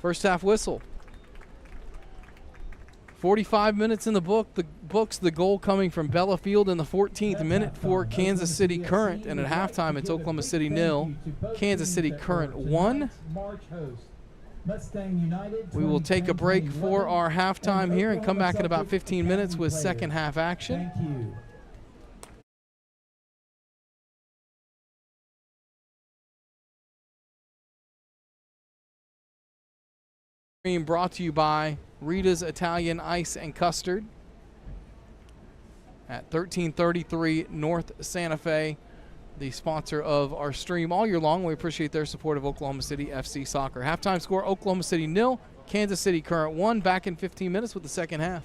first half whistle. 45 minutes in the books, the goal coming from Bella Field in the 14th minute for Kansas City Current, and at halftime it's Oklahoma City 0, Kansas City Current 1. We will take a break for our halftime here and come back in about 15 minutes with second half action. Brought to you by Rita's Italian Ice and Custard at 1333 North Santa Fe, the sponsor of our stream all year long. We appreciate their support of Oklahoma City FC Soccer. Halftime score, Oklahoma City 0, Kansas City Current 1. Back in 15 minutes with the second half.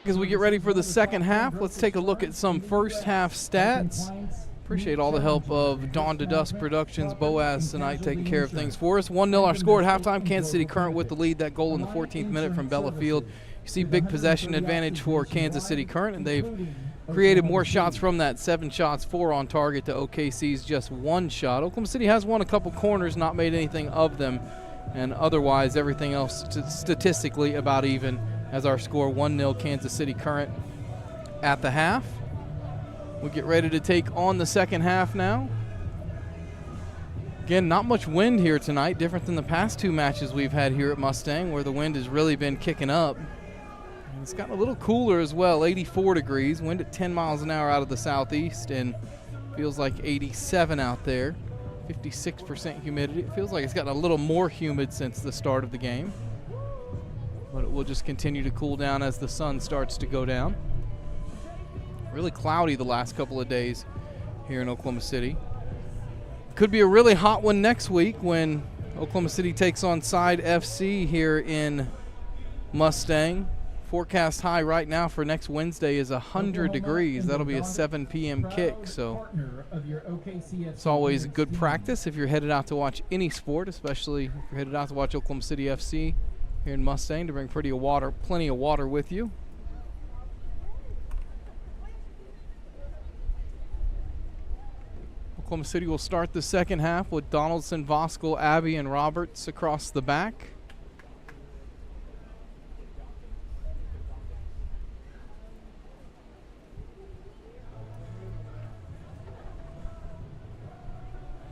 As we get ready for the second half, let's take a look at some first half stats. Appreciate all the help of Dawn to Dusk Productions, Boaz tonight taking care of things for us. 1-0 our score at halftime. Kansas City Current with the lead. That goal in the 14th minute from Bella Field. You see big possession advantage for Kansas City Current, and they've created more shots from that. 7 shots, 4 on target to OKC's just 1 shot. Oklahoma City has won a couple corners, not made anything of them, and otherwise everything else statistically about even as our score 1-0 Kansas City Current at the half. We get ready to take on the second half now. Again, not much wind here tonight, different than the past 2 matches we've had here at Mustang where the wind has really been kicking up. And it's gotten a little cooler as well, 84 degrees, wind at 10 miles an hour out of the southeast, and feels like 87 out there, 56% humidity. It feels like it's gotten a little more humid since the start of the game, but it will just continue to cool down as the sun starts to go down. Really cloudy the last couple of days here in Oklahoma City. Could be a really hot one next week when Oklahoma City takes on Side FC here in Mustang. Forecast high right now for next Wednesday is 100 degrees. That'll be a 7 p.m. kick, so it's always good practice if you're headed out to watch any sport, especially if you're headed out to watch Oklahoma City FC here in Mustang, to bring plenty of water with you. Oklahoma City will start the second half with Donaldson, Voskuhl, Abbey, and Roberts across the back.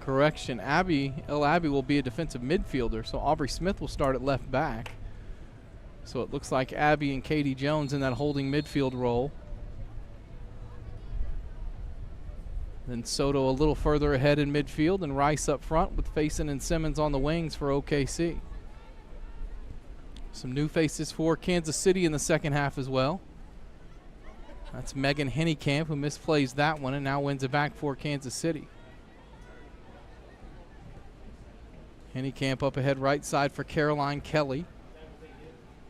Correction, Abbey will be a defensive midfielder, so Aubrey Smith will start at left back. So it looks like Abbey and Katie Jones in that holding midfield role. Then Soto a little further ahead in midfield, and Rice up front with Faison and Simmons on the wings for OKC. Some new faces for Kansas City in the second half as well. That's Megan Hennekamp, who misplays that one and now wins it back for Kansas City. Hennekamp up ahead right side for Caroline Kelly.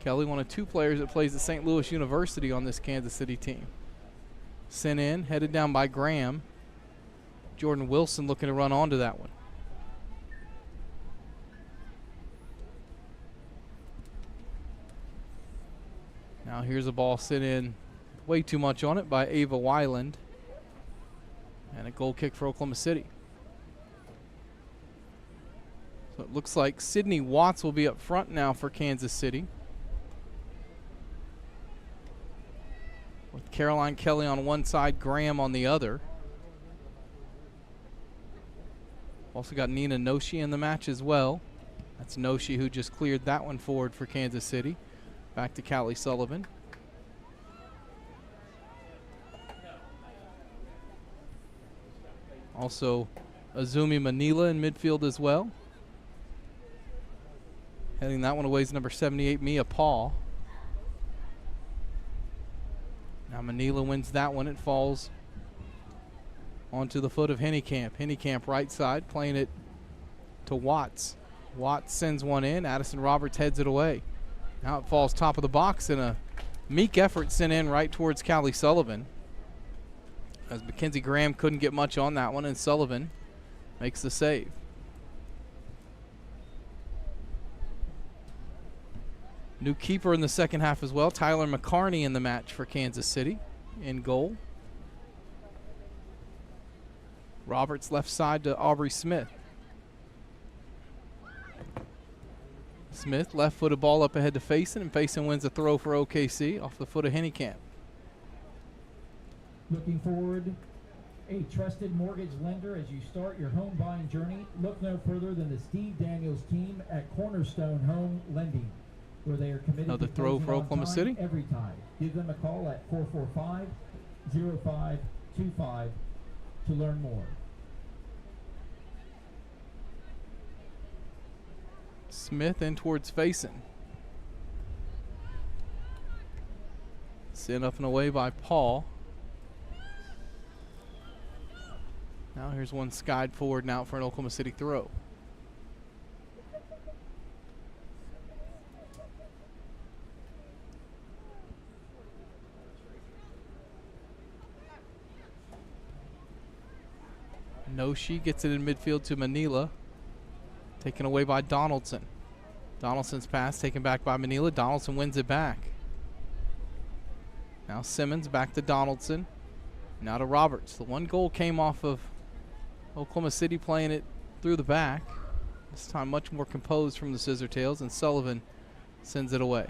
Kelly, one of 2 players that plays at St. Louis University on this Kansas City team. Sent in, headed down by Graham. Jordan Wilson looking to run onto that one. Now here's a ball sent in, way too much on it, by Ava Weiland. And a goal kick for Oklahoma City. So it looks like Sydney Watts will be up front now for Kansas City, with Caroline Kelly on one side, Graham on the other. Also got Nina Noshi in the match as well. That's Noshi who just cleared that one forward for Kansas City. Back to Callie Sullivan. Also Azumi Manila in midfield as well. Heading that one away is number 78, Mia Paul. Now Manila wins that one. It falls onto the foot of Hennekamp. Hennekamp right side, playing it to Watts. Watts sends one in. Addison Roberts heads it away. Now it falls top of the box, and a meek effort sent in right towards Callie Sullivan, as Mackenzie Graham couldn't get much on that one, and Sullivan makes the save. New keeper in the second half as well. Tyler McCarney in the match for Kansas City in goal. Roberts left side to Aubrey Smith. Smith left-footed ball up ahead to Faison, and Faison wins a throw for OKC off the foot of Hennekamp. Looking forward, a trusted mortgage lender as you start your home buying journey. Look no further than the Steve Daniels team at Cornerstone Home Lending, where they are committed Another to throw closing for on Oklahoma time City. every time. Give them a call at 445-0525 to learn more. Smith in towards Faison. Sent up and away by Paul. Now here's one skied forward and out for an Oklahoma City throw. Noshi gets it in midfield to Manila. Taken away by Donaldson. Donaldson's pass taken back by Manila. Donaldson wins it back. Now Simmons back to Donaldson. Now to Roberts. The one goal came off of Oklahoma City playing it through the back. This time much more composed from the Scissor Tails, and Sullivan sends it away.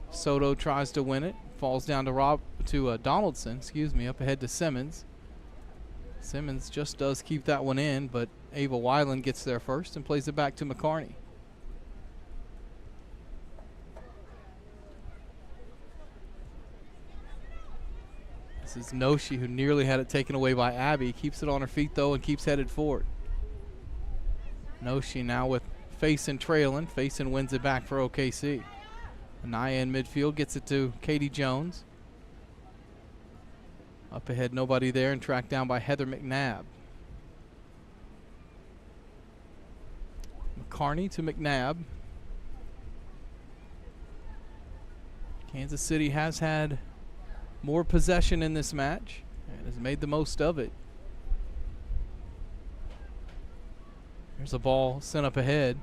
Soto tries to win it. Falls down to Donaldson, up ahead to Simmons. Simmons just does keep that one in, but Ava Weiland gets there first and plays it back to McCarney. This is Noshi, who nearly had it taken away by Abby. Keeps it on her feet, though, and keeps headed forward. Noshi now with Faison trailing. Faison wins it back for OKC. Anaya in midfield gets it to Katie Jones. Up ahead, nobody there, and tracked down by Heather McNabb. McCarney to McNabb. Kansas City has had more possession in this match and has made the most of it. There's a ball sent up ahead.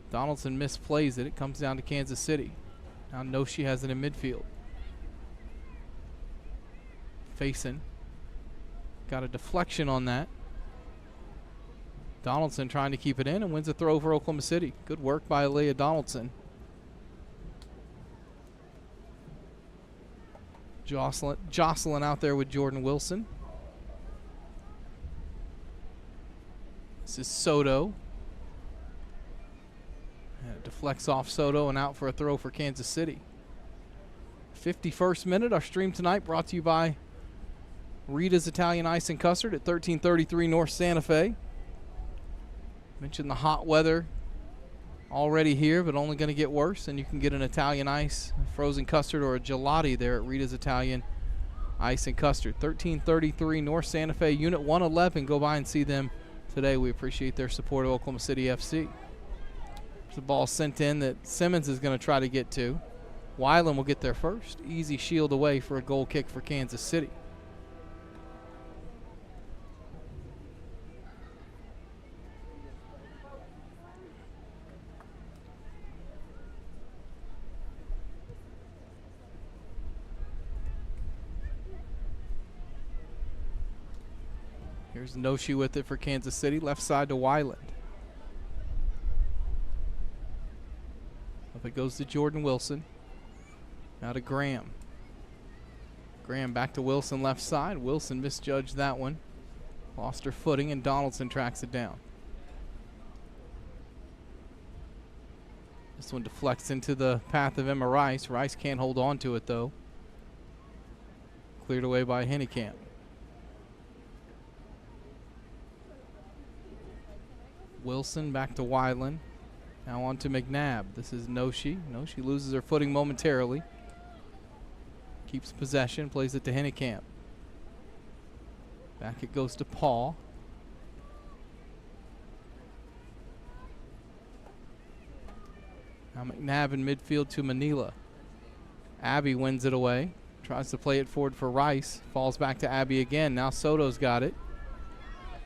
Donaldson misplays it. It comes down to Kansas City. Now Noshi has it in midfield. Faison got a deflection on that. Donaldson trying to keep it in and wins a throw for Oklahoma City. Good work by Aaliyah Donaldson. Jocelyn out there with Jordan Wilson. This is Soto. And it deflects off Soto and out for a throw for Kansas City. 51st minute. Our stream tonight brought to you by Rita's Italian Ice and Custard at 1333 North Santa Fe. Mentioned the hot weather already here, but only going to get worse. And you can get an Italian ice, frozen custard, or a gelati there at Rita's Italian Ice and Custard. 1333 North Santa Fe, Unit 111. Go by and see them today. We appreciate their support of Oklahoma City FC. There's a ball sent in that Simmons is going to try to get to. Weiland will get there first. Easy shield away for a goal kick for Kansas City. Here's Noshi with it for Kansas City. Left side to Weiland. Up it goes to Jordan Wilson. Now to Graham. Graham back to Wilson left side. Wilson misjudged that one. Lost her footing, and Donaldson tracks it down. This one deflects into the path of Emma Rice. Rice can't hold on to it, though. Cleared away by Hennekamp. Wilson back to Weiland. Now on to McNabb. This is Noshi. Noshi loses her footing momentarily. Keeps possession, plays it to Hennekamp. Back it goes to Paul. Now McNabb in midfield to Manila. Abby wins it away. Tries to play it forward for Rice. Falls back to Abby again. Now Soto's got it.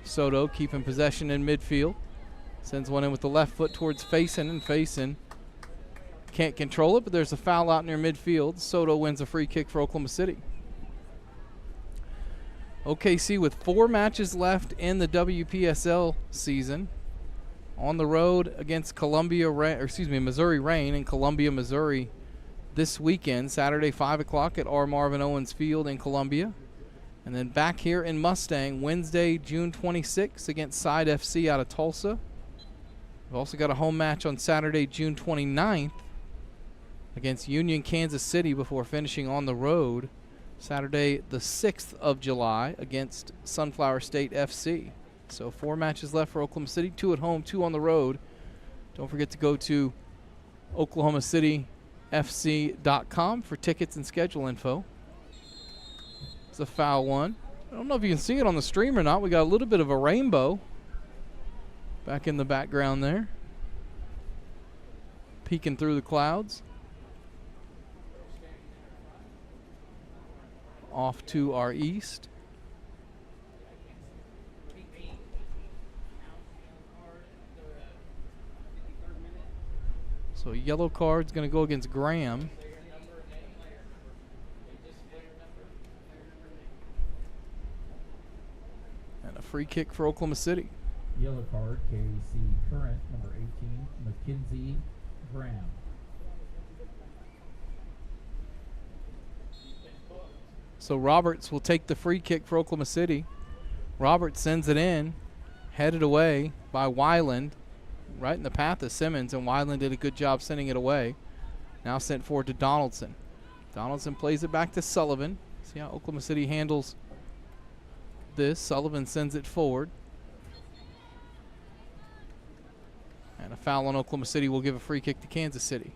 Soto keeping possession in midfield. Sends one in with the left foot towards Faison, and Faison can't control it, but there's a foul out near midfield. Soto wins a free kick for Oklahoma City. OKC with 4 matches left in the WPSL season. On the road against Missouri Reign in Columbia, Missouri this weekend, Saturday 5 o'clock at R. Marvin Owens Field in Columbia. And then back here in Mustang, Wednesday, June 26th against Side FC out of Tulsa. We've also got a home match on Saturday, June 29th against Union, Kansas City before finishing on the road Saturday, the 6th of July against Sunflower State FC. So 4 matches left for Oklahoma City, 2 at home, 2 on the road. Don't forget to go to oklahomacityfc.com for tickets and schedule info. It's a foul one. I don't know if you can see it on the stream or not. We got a little bit of a rainbow back in the background there, peeking through the clouds. Off to our east. So a yellow card's going to go against Graham. And a free kick for Oklahoma City. Yellow card, KC Current, number 18, Mackenzie Graham. So Roberts will take the free kick for Oklahoma City. Roberts sends it in, headed away by Weiland, right in the path of Simmons, and Weiland did a good job sending it away. Now sent forward to Donaldson. Donaldson plays it back to Sullivan. See how Oklahoma City handles this. Sullivan sends it forward. And a foul on Oklahoma City will give a free kick to Kansas City.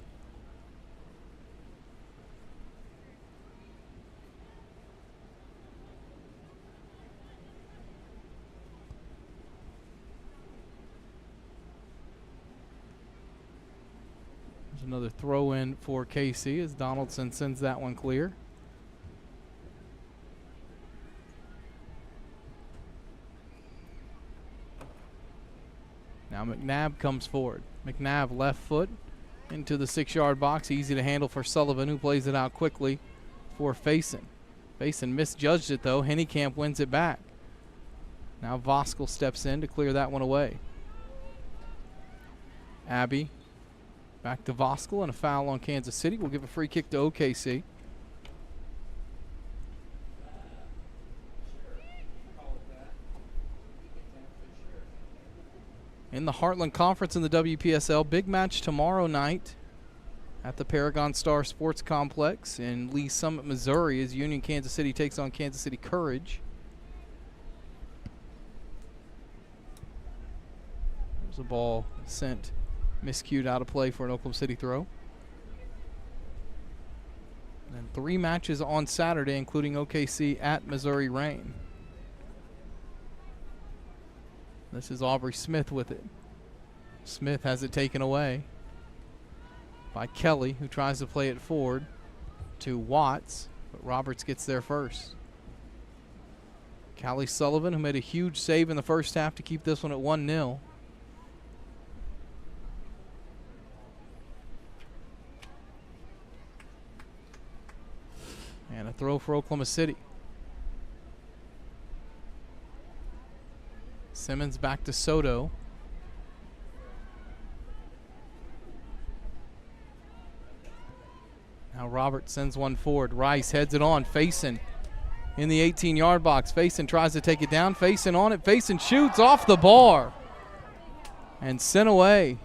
There's another throw in for KC as Donaldson sends that one clear. Now McNabb comes forward. McNabb left foot into the 6-yard box. Easy to handle for Sullivan, who plays it out quickly for Faison. Faison misjudged it, though. Hennekamp wins it back. Now Voskel steps in to clear that one away. Abbey back to Voskel, and a foul on Kansas City. We'll give a free kick to OKC. In the Heartland Conference in the WPSL, big match tomorrow night at the Paragon Star Sports Complex in Lee Summit, Missouri, as Union Kansas City takes on Kansas City Courage. There's a ball sent miscued out of play for an Oklahoma City throw. And 3 matches on Saturday, including OKC at Missouri Reign. This is Aubrey Smith with it. Smith has it taken away by Kelly, who tries to play it forward to Watts, but Roberts gets there first. Callie Sullivan, who made a huge save in the first half to keep this one at 1-0. And a throw for Oklahoma City. Simmons back to Soto. Now Roberts sends one forward. Rice heads it on. Faison in the 18-yard box. Faison tries to take it down. Faison on it. Faison shoots off the bar and sent away.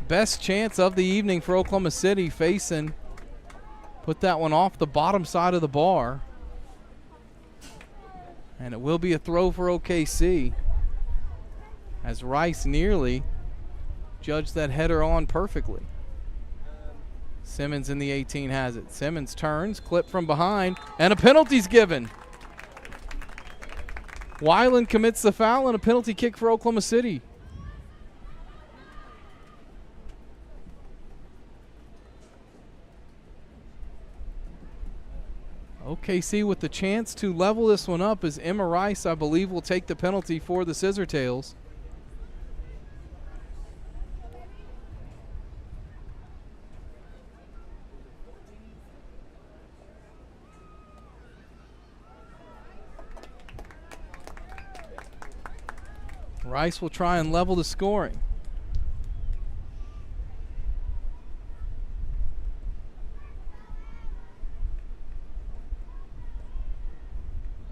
Best chance of the evening for Oklahoma City. Faison put that one off the bottom side of the bar. And it will be a throw for OKC as Rice nearly judged that header on perfectly. Simmons in the 18 has it. Simmons turns, clip from behind, and a penalty's given. Weiland commits the foul and a penalty kick for Oklahoma City. OKC with the chance to level this one up as Emma Rice, I believe, will take the penalty for the Scissortails. Rice will try and level the scoring.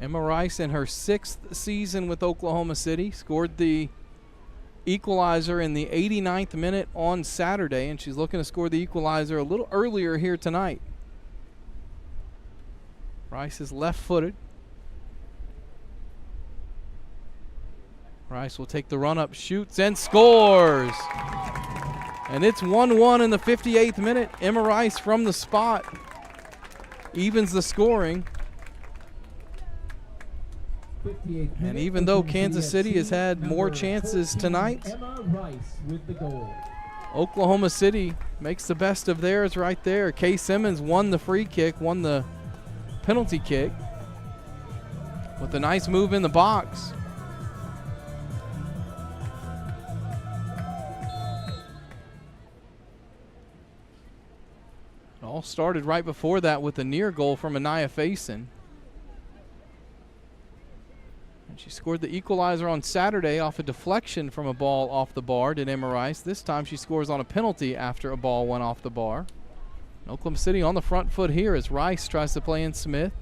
Emma Rice in her 6th season with Oklahoma City scored the equalizer in the 89th minute on Saturday, and she's looking to score the equalizer a little earlier here tonight. Rice is left-footed. Rice will take the run-up, shoots, and scores. And it's 1-1 in the 58th minute. Emma Rice from the spot evens the scoring. And even though Kansas City has had more chances tonight, Oklahoma City makes the best of theirs right there. Kay Simmons won the free kick, won the penalty kick with a nice move in the box. All started right before that with a near goal from Anaya Faison. And she scored the equalizer on Saturday off a deflection from a ball off the bar, did Emma Rice. This time she scores on a penalty after a ball went off the bar. And Oklahoma City on the front foot here as Rice tries to play in Smith.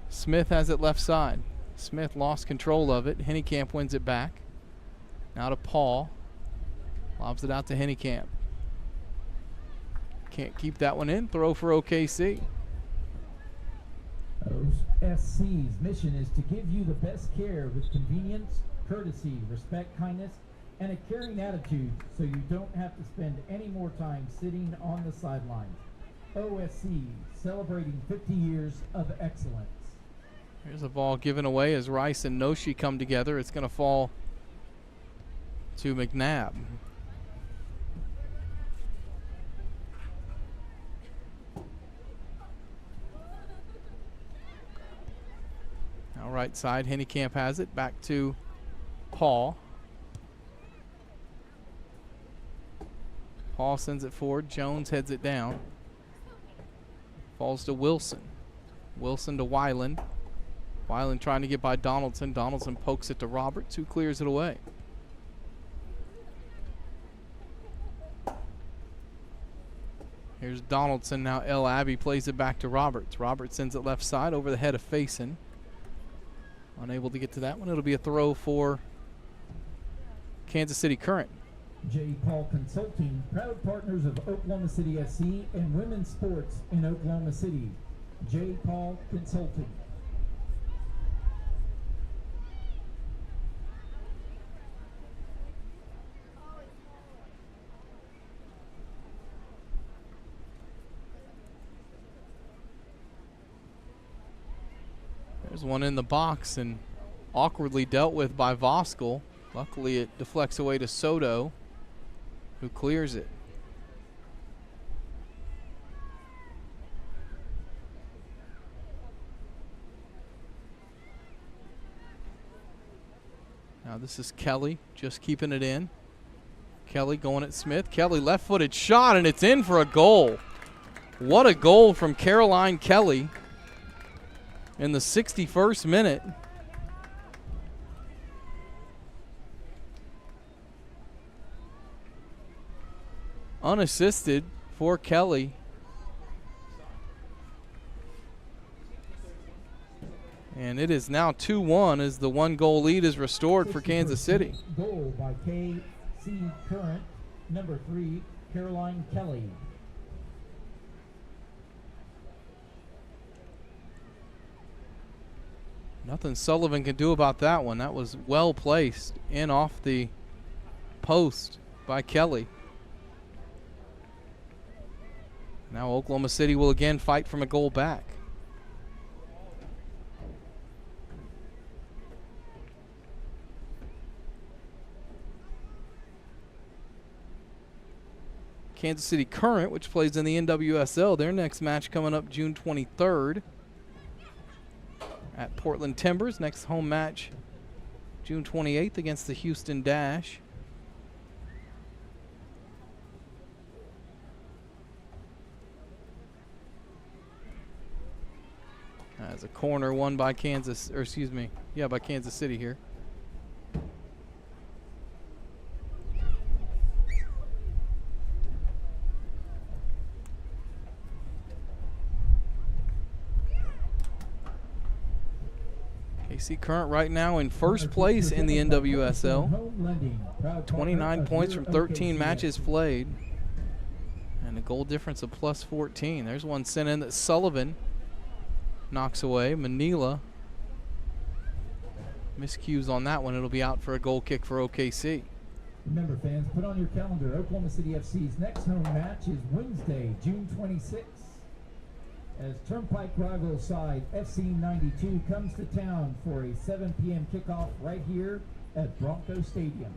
Smith has it left side. Smith lost control of it. Hennekamp wins it back. Now to Paul. Lobs it out to Hennekamp. Can't keep that one in. Throw for OKC. OSC's mission is to give you the best care with convenience, courtesy, respect, kindness, and a caring attitude so you don't have to spend any more time sitting on the sidelines. OSC, celebrating 50 years of excellence. Here's a ball given away as Rice and Noshi come together. It's going to fall to McNabb. Now right side, Hennekamp has it. Back to Paul. Paul sends it forward. Jones heads it down. Falls to Wilson. Wilson to Weiland. Weiland trying to get by Donaldson. Donaldson pokes it to Roberts, who clears it away. Here's Donaldson. Now El Abbey plays it back to Roberts. Roberts sends it left side over the head of Faison. Unable to get to that one. It'll be a throw for Kansas City Current. J. Paul Consulting, proud partners of Oklahoma City FC and women's sports in Oklahoma City. J. Paul Consulting. There's one in the box and awkwardly dealt with by Voskuhl. Luckily, it deflects away to Soto, who clears it. Now this is Kelly just keeping it in. Kelly going at Smith. Kelly left-footed shot, and it's in for a goal. What a goal from Caroline Kelly in the 61st minute. Unassisted for Kelly. And it is now 2-1 as the one-goal lead is restored for Kansas City. Goal by KC Current, number 3, Caroline Kelly. Nothing Sullivan can do about that one. That was well placed in off the post by Kelly. Now Oklahoma City will again fight from a goal back. Kansas City Current, which plays in the NWSL, their next match coming up June 23rd at Portland Timbers. Next home match June 28th against the Houston Dash. As a corner won by Kansas, or excuse me, yeah, by Kansas City here. KC Current right now in first place in the NWSL. 29 points from 13 matches played. And a goal difference of plus 14. There's one sent in that Sullivan knocks away. Manila miscues on that one. It'll be out for a goal kick for OKC. Remember, fans, put on your calendar. Oklahoma City FC's next home match is Wednesday, June 26th. As Turnpike rival side FC 92 comes to town for a 7 p.m. kickoff right here at Bronco Stadium.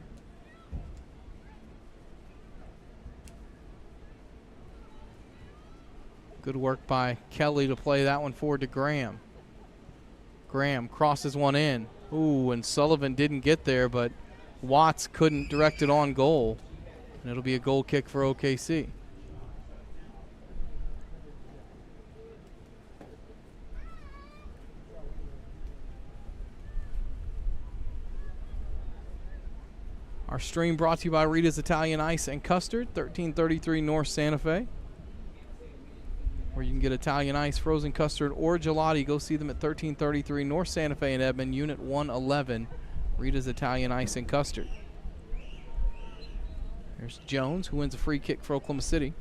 Good work by Kelly to play that one forward to Graham. Graham crosses one in. Ooh, and Sullivan didn't get there, but Watts couldn't direct it on goal. And it'll be a goal kick for OKC. Our stream brought to you by Rita's Italian Ice and Custard, 1333 North Santa Fe, where you can get Italian ice, frozen custard, or gelati. Go see them at 1333 North Santa Fe in Edmond, Unit 111, Rita's Italian Ice and Custard. There's Jones, who wins a free kick for Oklahoma City.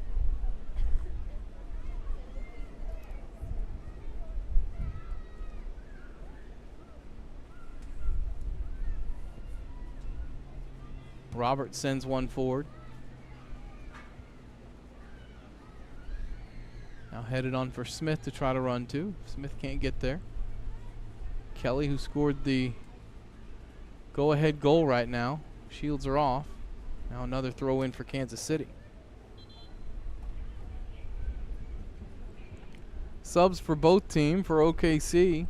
Robert sends one forward. Now headed on for Smith to try to run to. Smith can't get there. Kelly, who scored the go-ahead goal right now. Shields are off. Now another throw in for Kansas City. Subs for both teams for OKC.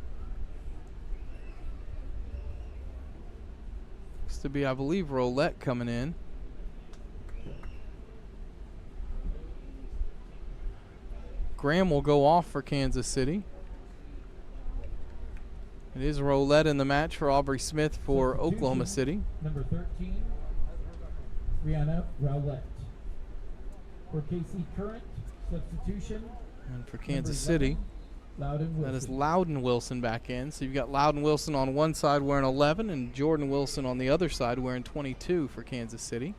Looks to be, I believe, Roulette coming in. Graham will go off for Kansas City. It is Roulette in the match for Aubrey Smith for Oklahoma City. Number 13, Rihanna Roulette. For KC Current, substitution. And for Kansas City, Loudon that is Loudon Wilson back in. So you've got Loudon Wilson on one side wearing 11 and Jordan Wilson on the other side wearing 22 for Kansas City.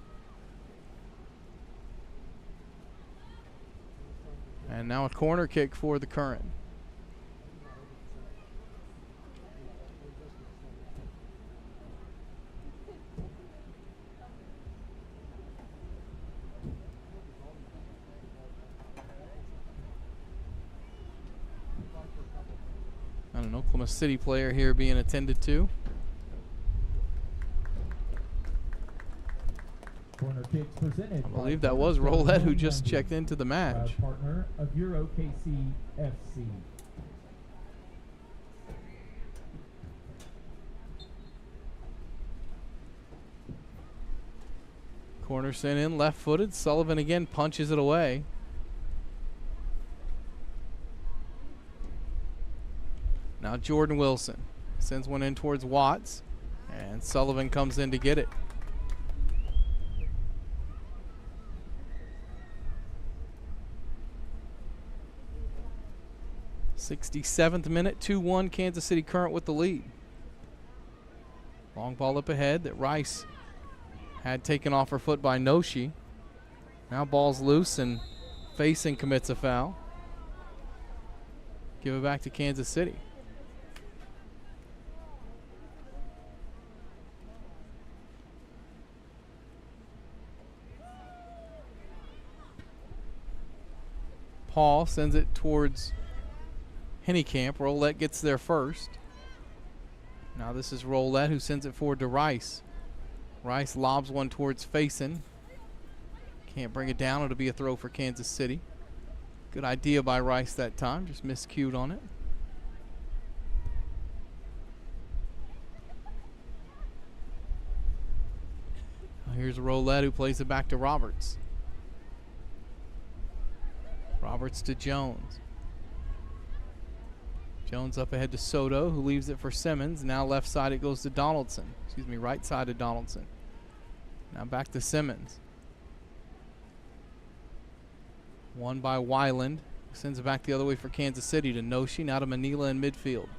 And now a corner kick for the Current. And an Oklahoma City player here being attended to. Corner kicks presented. I believe that was Roulette who just checked into the match. Partner of your OKC FC. Corner sent in, left-footed. Sullivan again punches it away. Now Jordan Wilson sends one in towards Watts, and Sullivan comes in to get it. '67th minute, 2-1 Kansas City Current with the lead. Long ball up ahead that Rice had taken off her foot by Noshi. Now ball's loose and Facing commits a foul. Give it back to Kansas City. Paul sends it towards Hennekamp. Roulette gets there first. Now this is Roulette who sends it forward to Rice. Rice lobs one towards Facing. Can't bring it down. It'll be a throw for Kansas City. Good idea by Rice that time. Just miscued on it. Here's Roulette who plays it back to Roberts. Roberts to Jones. Jones up ahead to Soto, who leaves it for Simmons. Now left side it goes to Donaldson. Excuse me, right side to Donaldson. Now back to Simmons. One by Weiland. Sends it back the other way for Kansas City to Noshi. Now to Manila in midfield.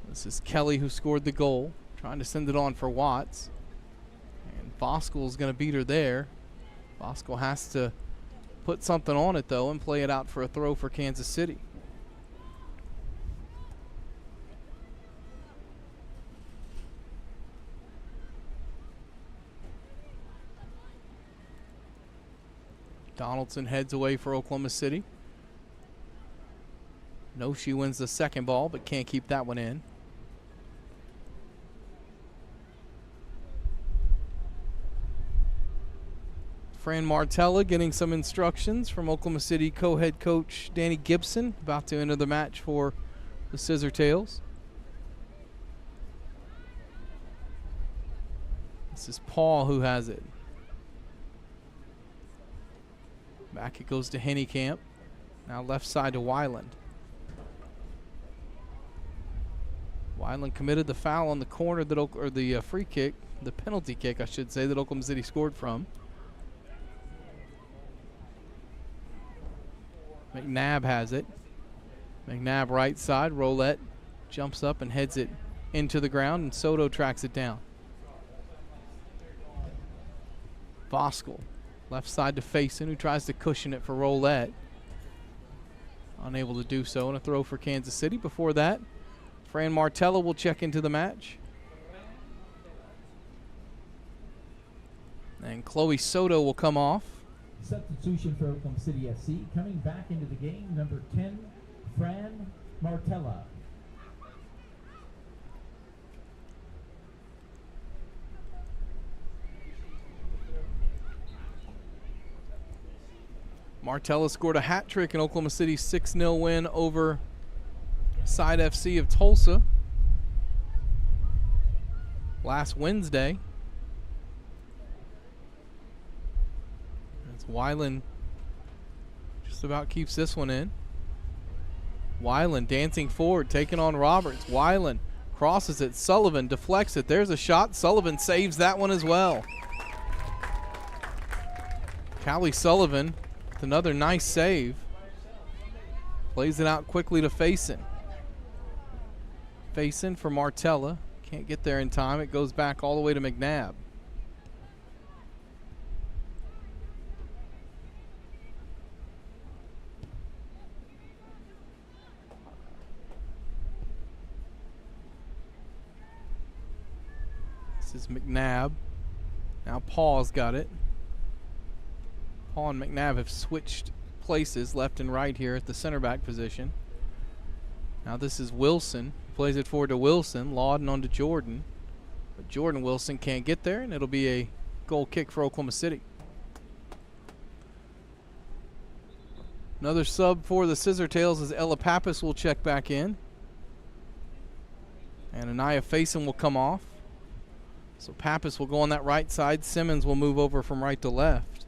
This is Kelly who scored the goal. Trying to send it on for Watts. And Voskuil's going to beat her there. Voskuil has to put something on it, though, and play it out for a throw for Kansas City. Donaldson heads away for Oklahoma City. Noshi wins the second ball, but can't keep that one in. Fran Martella getting some instructions from Oklahoma City co-head coach Danny Gibson, about to enter the match for the Scissor Tails. This is Paul who has it. Back it goes to Hennekamp. Now left side to Weiland. Weiland committed the foul on the corner that or the free kick, the penalty kick, I should say, that Oklahoma City scored from. McNabb has it. McNabb right side. Roulette jumps up and heads it into the ground, and Soto tracks it down. Voskel left side to Faison, who tries to cushion it for Roulette. Unable to do so, and a throw for Kansas City. Before that, Fran Martella will check into the match. And Chloe Soto will come off. Substitution for Oklahoma City FC. Coming back into the game, number 10, Fran Martella. Martella scored a hat trick in Oklahoma City's 6-0 win over Side FC of Tulsa last Wednesday. As Weiland just about keeps this one in. Weiland dancing forward, taking on Roberts. Weiland crosses it. Sullivan deflects it. There's a shot. Sullivan saves that one as well. Callie Sullivan with another nice save. Plays it out quickly to Faison. Faison for Martella. Can't get there in time. It goes back all the way to McNabb. This is McNabb. Now Paul's got it. Paul and McNabb have switched places left and right here at the center back position. Now this is Wilson. Plays it forward to Wilson. Lawden on to Jordan. But Jordan Wilson can't get there, and it'll be a goal kick for Oklahoma City. Another sub for the Scissor Tails as Ella Pappas will check back in. And Anaya Faison will come off. So Pappas will go on that right side. Simmons will move over from right to left.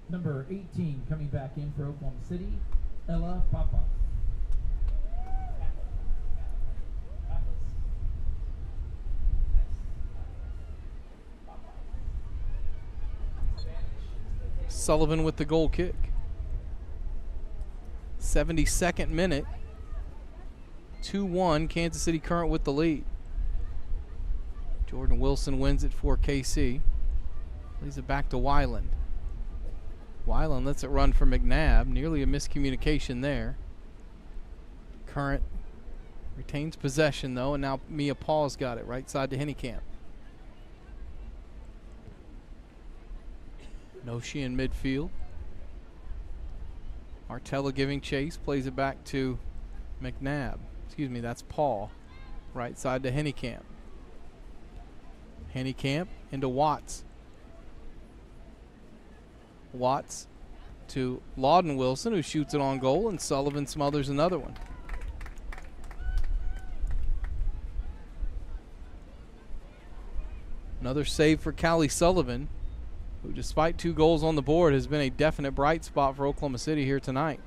Number 18 coming back in for Oklahoma City, Ella Pappas. Sullivan with the goal kick. 72nd minute. 2-1, Kansas City Current with the lead. Jordan Wilson wins it for KC. Leaves it back to Weiland. Weiland lets it run for McNabb. Nearly a miscommunication there. Current retains possession though, and now Mia Paul's got it. Right side to Hennekamp. Noshi in midfield. Martella giving chase. Plays it back to McNabb. Excuse me, that's Paul. Right side to Hennekamp. Hennekamp into Watts. Watts to Lawden Wilson, who shoots it on goal, and Sullivan smothers another one. Another save for Callie Sullivan, who despite 2 goals on the board has been a definite bright spot for Oklahoma City here tonight.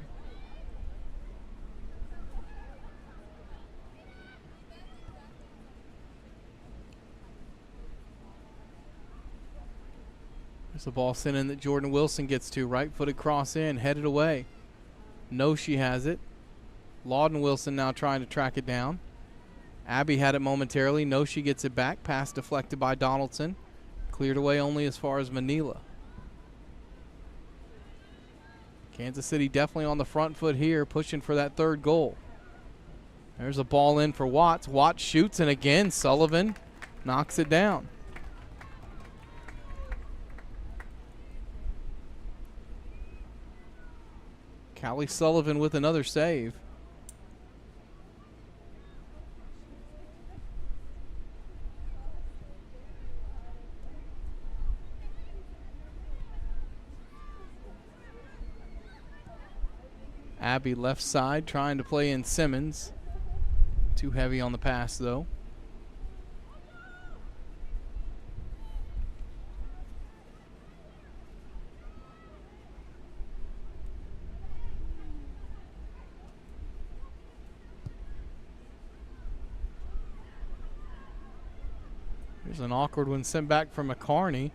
There's the ball sent in that Jordan Wilson gets to. Right-footed cross in, headed away. Noshi has it. Lawden Wilson now trying to track it down. Abby had it momentarily. Noshi gets it back. Pass deflected by Donaldson. Cleared away only as far as Manila. Kansas City definitely on the front foot here, pushing for that 3rd goal. There's a ball in for Watts. Watts shoots, and again Sullivan knocks it down. Callie Sullivan with another save. Abby left side trying to play in Simmons. Too heavy on the pass though. Here's an awkward one sent back from McCarney.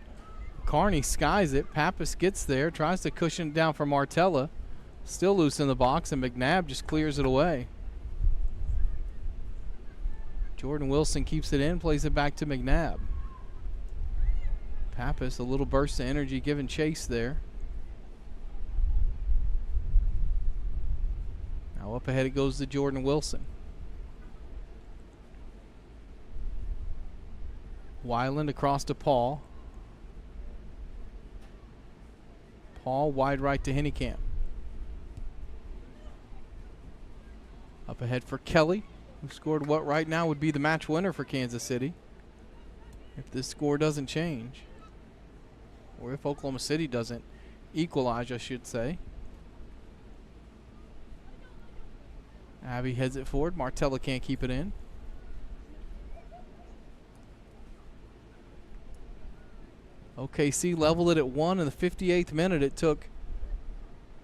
McCarney skies it. Pappas gets there, tries to cushion it down for Martella. Still loose in the box, and McNabb just clears it away. Jordan Wilson keeps it in, plays it back to McNabb. Pappas, a little burst of energy giving chase there. Now up ahead it goes to Jordan Wilson. Weiland across to Paul. Paul wide right to Hennekamp. Up ahead for Kelly, who scored what right now would be the match winner for Kansas City if this score doesn't change, or if Oklahoma City doesn't equalize, I should say. Abbey heads it forward. Martella can't keep it in. OKC leveled it at 1 in the 58th minute. It took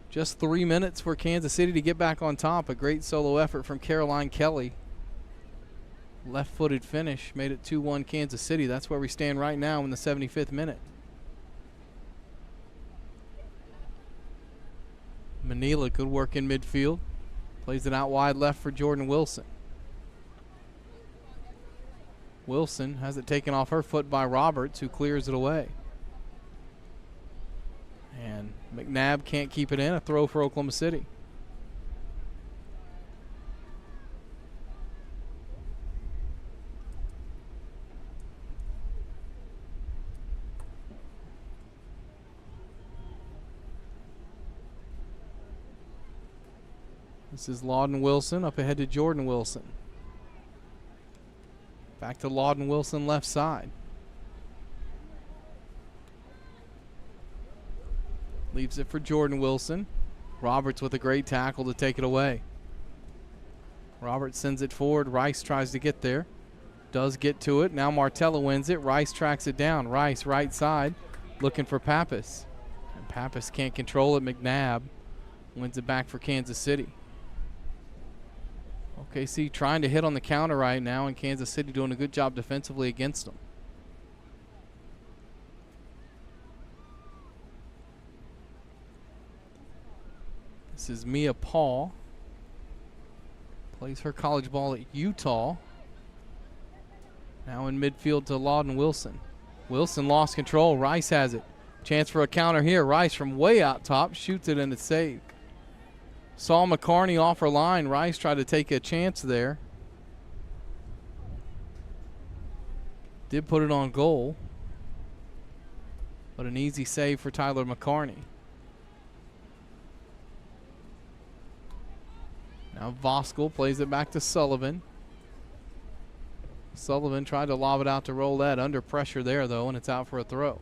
just 3 minutes for Kansas City to get back on top. A great solo effort from Caroline Kelly. Left-footed finish made it 2-1 Kansas City. That's where we stand right now in the 75th minute. Manila, good work in midfield. Plays it out wide left for Jordan Wilson. Wilson has it taken off her foot by Roberts, who clears it away. And McNabb can't keep it in. A throw for Oklahoma City. This is Lawden Wilson up ahead to Jordan Wilson. Back to Lawden Wilson left side. Leaves it for Jordan Wilson. Roberts with a great tackle to take it away. Roberts sends it forward. Rice tries to get there. Does get to it. Now Martella wins it. Rice tracks it down. Rice right side looking for Pappas. And Pappas can't control it. McNabb wins it back for Kansas City. OKC trying to hit on the counter right now, and Kansas City doing a good job defensively against them. This is Mia Paul. Plays her college ball at Utah. Now in midfield to Lawden Wilson. Wilson lost control. Rice has it. Chance for a counter here. Rice from way out top shoots it and it's saved. Saw McCarney off her line. Rice tried to take a chance there. Did put it on goal. But an easy save for Tyler McCarney. Now Voskuhl plays it back to Sullivan. Sullivan tried to lob it out to Roulette. Under pressure there, though, and it's out for a throw.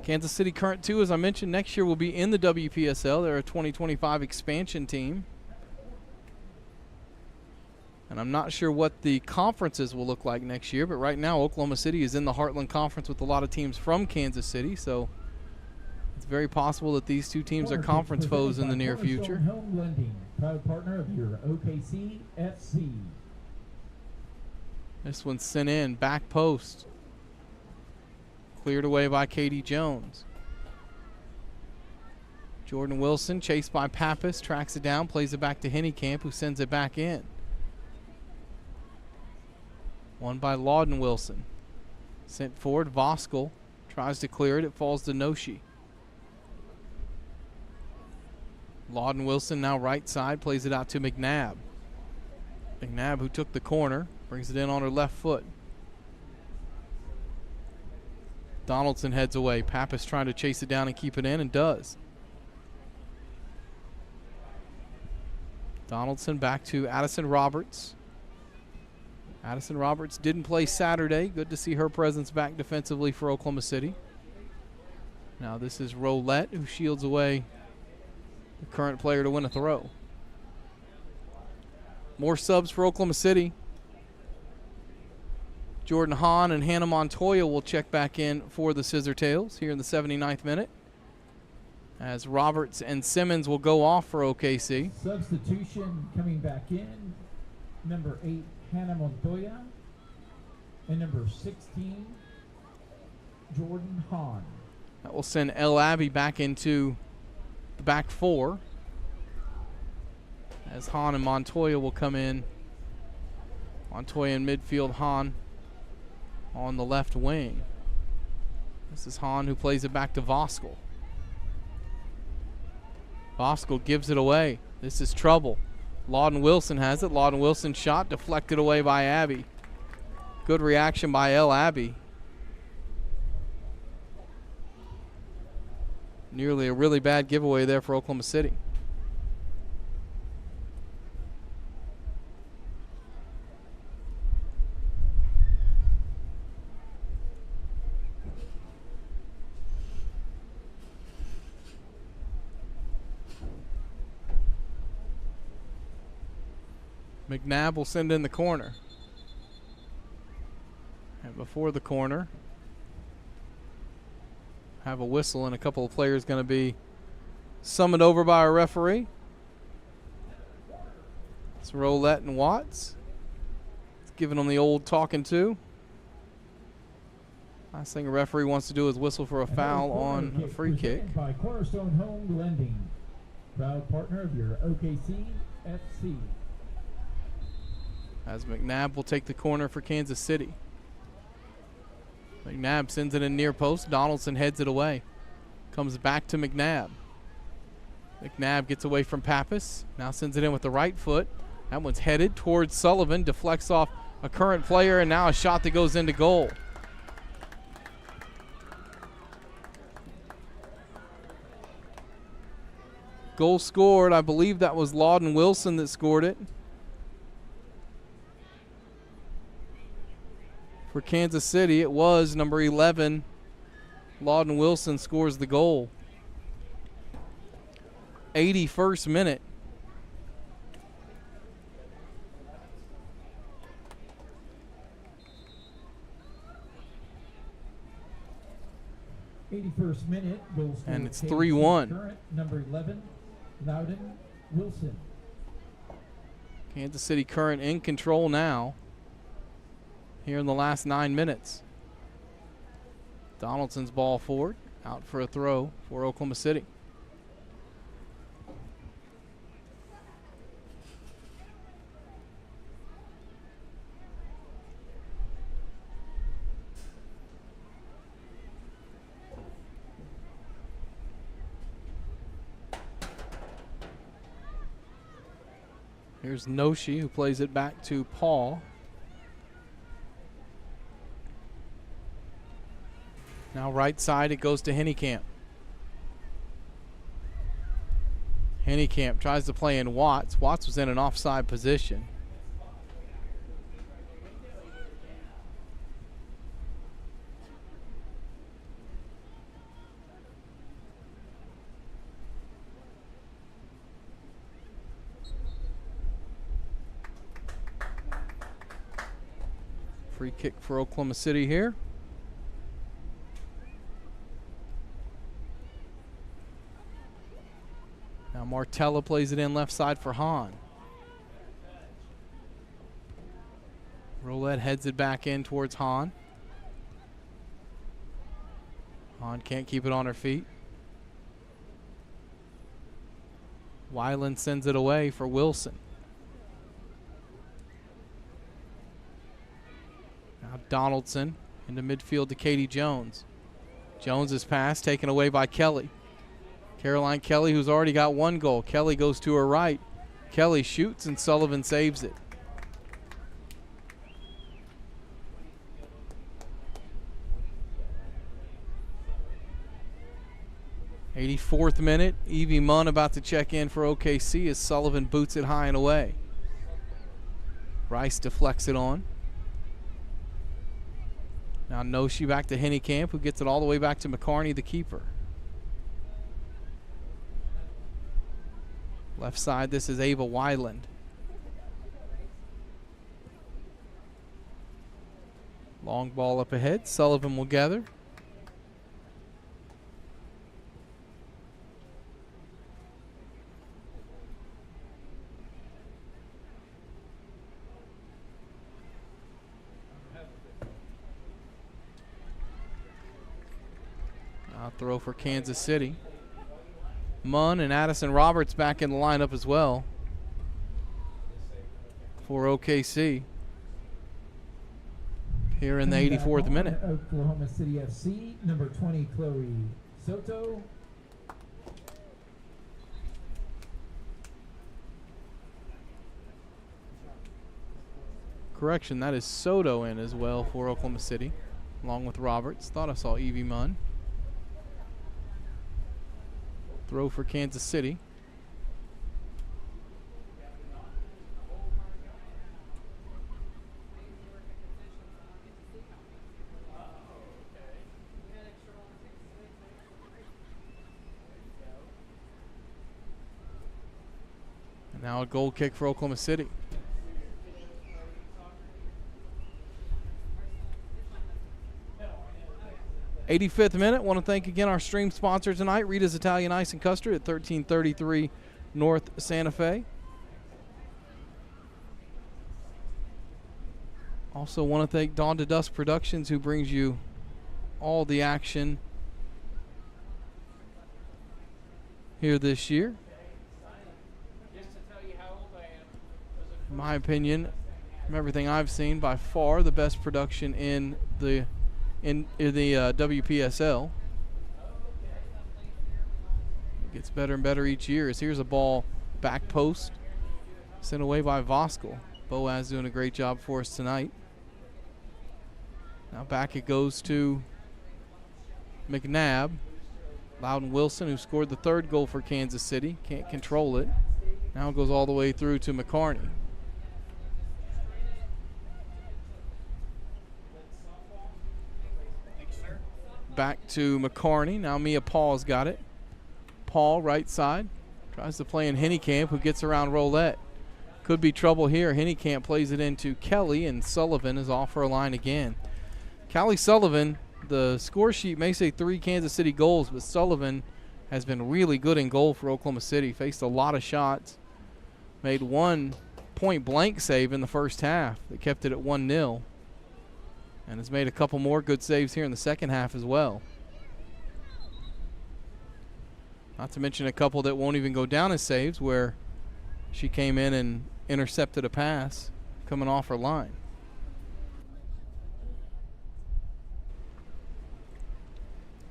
Kansas City Current 2, as I mentioned, next year will be in the WPSL. They're a 2025 expansion team. And I'm not sure what the conferences will look like next year, but right now Oklahoma City is in the Heartland Conference with a lot of teams from Kansas City, so it's very possible that these two teams are conference foes in the near future. Home Lending, proud partner of your OKC FC. This one's sent in, back post. Cleared away by Katie Jones. Jordan Wilson, chased by Pappas, tracks it down, plays it back to Hennekamp, who sends it back in. Won by Lawden Wilson. Sent forward, Voskuhl tries to clear it. It falls to Noshi. Lawden Wilson now right side, plays it out to McNabb. McNabb, who took the corner, brings it in on her left foot. Donaldson heads away. Pappas trying to chase it down and keep it in, and does. Donaldson back to Addison Roberts. Addison Roberts didn't play Saturday. Good to see her presence back defensively for Oklahoma City. Now this is Roulette, who shields away the current player to win a throw. More subs for Oklahoma City. Jordan Hahn and Hannah Montoya will check back in for the Scissor Tails here in the 79th minute. as Roberts and Simmons will go off for OKC. Substitution coming back in, number 8, Hannah Montoya, and number 16, Jordan Hahn. That will send El Abbey back into the back four, as Hahn and Montoya will come in. Montoya in midfield, Hahn on the left wing. This is Hahn who plays it back to Voskel. Voskel gives it away. This is trouble. Lawden Wilson has it. Lawden Wilson shot deflected away by Abbey. Good reaction by El Abbey. Nearly a really bad giveaway there for Oklahoma City. McNabb will send in the corner. And before the corner, have a whistle, and a couple of players going to be summoned over by a referee. It's Roulette and Watts. It's giving them the old talking to. Last thing a referee wants to do is whistle for a foul on a free kick. By Cornerstone Home Lending, proud partner of your OKC FC. As McNabb will take the corner for Kansas City. McNabb sends it in near post. Donaldson heads it away. Comes back to McNabb. McNabb gets away from Pappas. Now sends it in with the right foot. That one's headed towards Sullivan. Deflects off a current player, and now a shot that goes into goal. Goal scored. I believe that was Lawden Wilson that scored it. For Kansas City, it was number 11. Lawden Wilson scores the goal. 81st minute. Goal scored, and it's KC 3-1. Current, number 11, Loudon Wilson. Kansas City Current in control now. Here in the last 9 minutes. Donaldson's ball forward, out for a throw for Oklahoma City. Here's Noshi, who plays it back to Paul. Now right side, it goes to Hennekamp. Hennekamp tries to play in Watts. Watts was in an offside position. Free kick for Oklahoma City here. Now Martella plays it in left side for Hahn. Roulette heads it back in towards Hahn. Hahn can't keep it on her feet. Weiland sends it away for Wilson. Now Donaldson into midfield to Katie Jones. Jones's pass taken away by Kelly. Caroline Kelly, who's already got one goal. Kelly goes to her right. Kelly shoots and Sullivan saves it. '84th minute. Evie Munn about to check in for OKC as Sullivan boots it high and away. Rice deflects it on. Now Noshi back to Hennekamp, who gets it all the way back to McCarney, the keeper. Left side, this is Ava Weiland. Long ball up ahead. Sullivan will gather. Now throw for Kansas City. Munn and Addison Roberts back in the lineup as well for OKC here in the 84th minute. Oklahoma City FC, number 20, Chloe Soto. Correction, that is Soto in as well for Oklahoma City, along with Roberts. Thought I saw Evie Munn. Throw for Kansas City. And now a goal kick for Oklahoma City. '85th minute. Want to thank again our stream sponsor tonight, Rita's Italian Ice and Custard at 1333 North Santa Fe. Also want to thank Dawn to Dusk Productions, who brings you all the action here this year. In my opinion, from everything I've seen, by far the best production in the WPSL. It gets better and better each year. As here's a ball back post sent away by Voskel. Boaz doing a great job for us tonight. Now back it goes to McNabb. Loudon Wilson, who scored the third goal for Kansas City, can't control it. Now it goes all the way through to McCarney. Back to McCarney. Now Mia Paul's got it. Paul, right side. Tries to play in Hennekamp, who gets around Roulette. Could be trouble here. Hennekamp plays it into Kelly, and Sullivan is off for a line again. Callie Sullivan, the score sheet may say 3 Kansas City goals, but Sullivan has been really good in goal for Oklahoma City. Faced a lot of shots. Made one point-blank save in the first half that kept it at 1-0. And has made a couple more good saves here in the second half as well. Not to mention a couple that won't even go down as saves, where she came in and intercepted a pass coming off her line.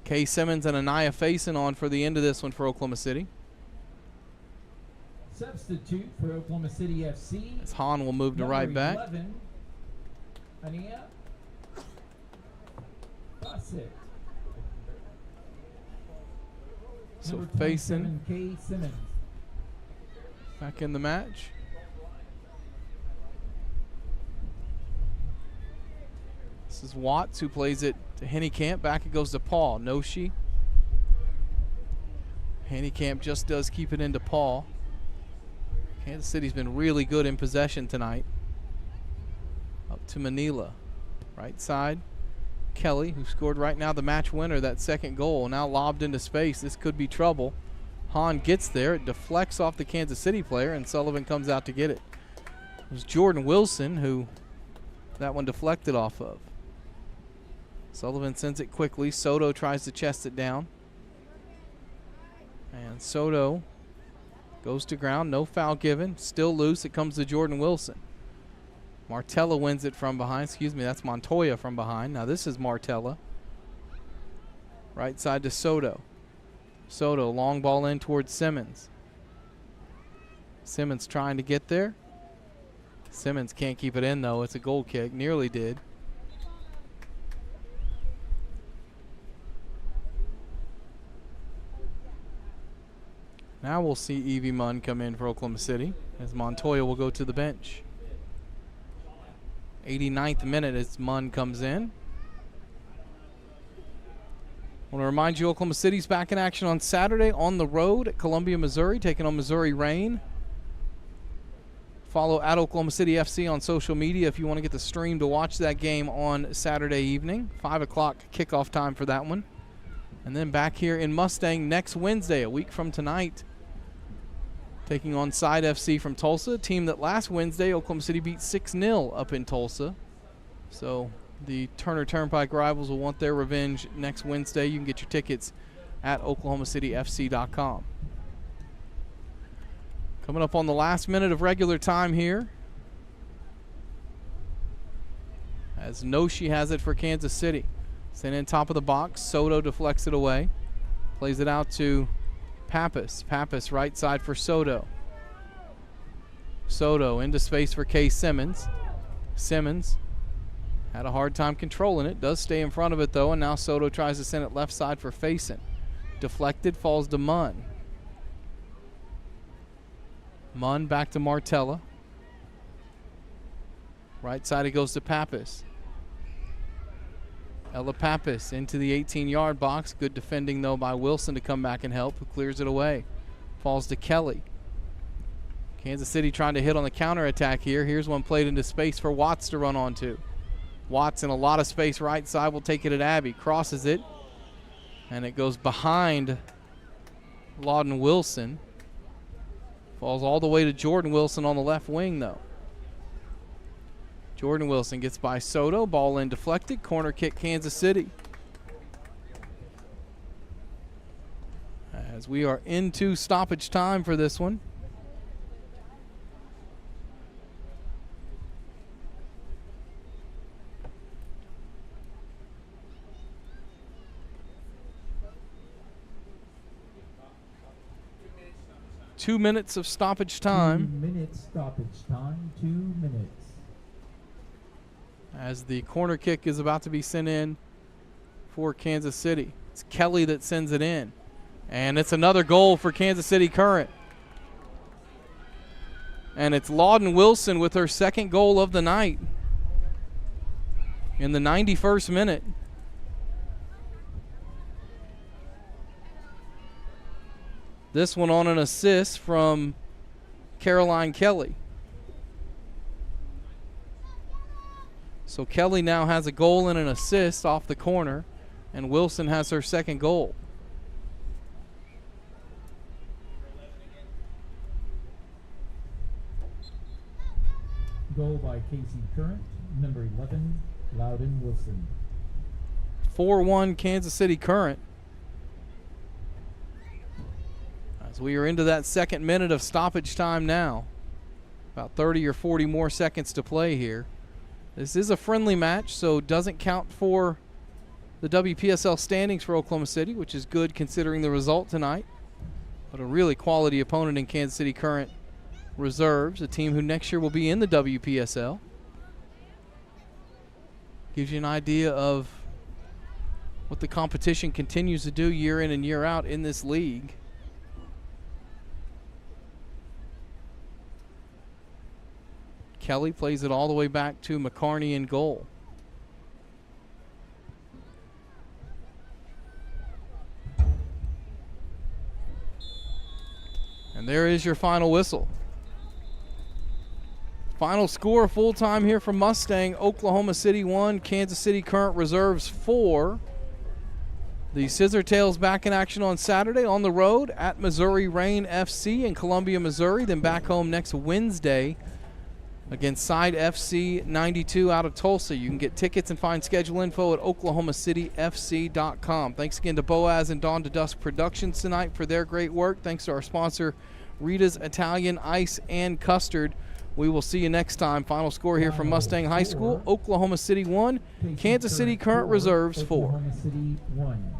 Kay Simmons and Anaya Faison on for the end of this one for Oklahoma City. Substitute for Oklahoma City FC. As Hahn will move to right back. 11, Anaya Bassett. So Number Faison 27, Kay Simmons. back in the match. This is Watts, who plays it to Hennekamp. Back it goes to Paul. Noshi. Hennekamp just does keep it into Paul. Kansas City's been really good in possession tonight. Up to Manila. Right side. Kelly, who scored right now the match winner, that second goal. Now lobbed into space. This could be trouble. Hahn gets there. It deflects off the Kansas City player, and Sullivan comes out to get it. It was Jordan Wilson who that one deflected off of. Sullivan sends it quickly. Soto tries to chest it down. And Soto goes to ground. No foul given. Still loose. It comes to Jordan Wilson. Martella wins it from behind. Excuse me, that's Montoya from behind. Now this is Martella. Right side to Soto. Soto, long ball in towards Simmons. Simmons trying to get there. Simmons can't keep it in, though. It's a goal kick. Nearly did. Now we'll see Evie Munn come in for Oklahoma City as Montoya will go to the bench. 89th minute as Munn comes in. I want to remind you, Oklahoma City's back in action on Saturday on the road at Columbia, Missouri, taking on Missouri Reign. Follow at Oklahoma City FC on social media if you want to get the stream to watch that game on Saturday evening. 5 o'clock kickoff time for that one. And then back here in Mustang next Wednesday, a week from tonight, taking on Side FC from Tulsa, a team that last Wednesday Oklahoma City beat 6-0 up in Tulsa. So The Turner Turnpike rivals will want their revenge next Wednesday. You can get your tickets at oklahomacity.fc.com. Coming up on the last minute of regular time here, as Noshi has it for Kansas City. Sent in top of the box. Soto deflects it away. Plays it out to Pappas. Pappas right side for Soto. Soto into space for K. Simmons. Simmons had a hard time controlling it. Does stay in front of it though, and now Soto tries to send it left side for Faison. Deflected, falls to Munn. Munn back to Martella. Right side it goes to Pappas. Ella Pappas into the 18-yard box. Good defending though by Wilson to come back and help, who clears it away. Falls to Kelly. Kansas City trying to hit on the counterattack here. Here's one played into space for Watts to run onto. Watts in a lot of space right side will take it at Abbey. Crosses it, and it goes behind Lawden Wilson. Falls all the way to Jordan Wilson on the left wing though. Jordan Wilson gets by Soto. Ball in deflected. Corner kick Kansas City. As we are into stoppage time for this one. Two minutes of stoppage time. 2 minutes stoppage time. 2 minutes. As the corner kick is about to be sent in for Kansas City. It's Kelly that sends it in. And it's another goal for Kansas City Current. And it's Lawden Wilson with her second goal of the night in the 91st minute. This one on an assist from Caroline Kelly. So Kelly now has a goal and an assist off the corner, and Wilson has her second goal. Goal by Casey Current, number 11, Loudon Wilson. 4-1 Kansas City Current. As we are into that second minute of stoppage time now. About 30 or 40 more seconds to play here. This is a friendly match, so doesn't count for the WPSL standings for Oklahoma City, which is good considering the result tonight. But a really quality opponent in Kansas City Current Reserves, a team who next year will be in the WPSL. Gives you an idea of what the competition continues to do year in and year out in this league. Kelly plays it all the way back to McCarney in goal. And there is your final whistle. Final score full time here from Mustang. Oklahoma City 1, Kansas City Current Reserves 4. The Scissortails back in action on Saturday on the road at Missouri Rain FC in Columbia, Missouri. Then back home next Wednesday against Side FC 92 out of Tulsa. You can get tickets and find schedule info at oklahomacityfc.com. Thanks again to Boaz and Dawn to Dusk Productions tonight for their great work. Thanks to our sponsor, Rita's Italian Ice and Custard. We will see you next time. Final score here from Mustang High School. Oklahoma City 1, Kansas City Current Reserves 4. Oklahoma City 1.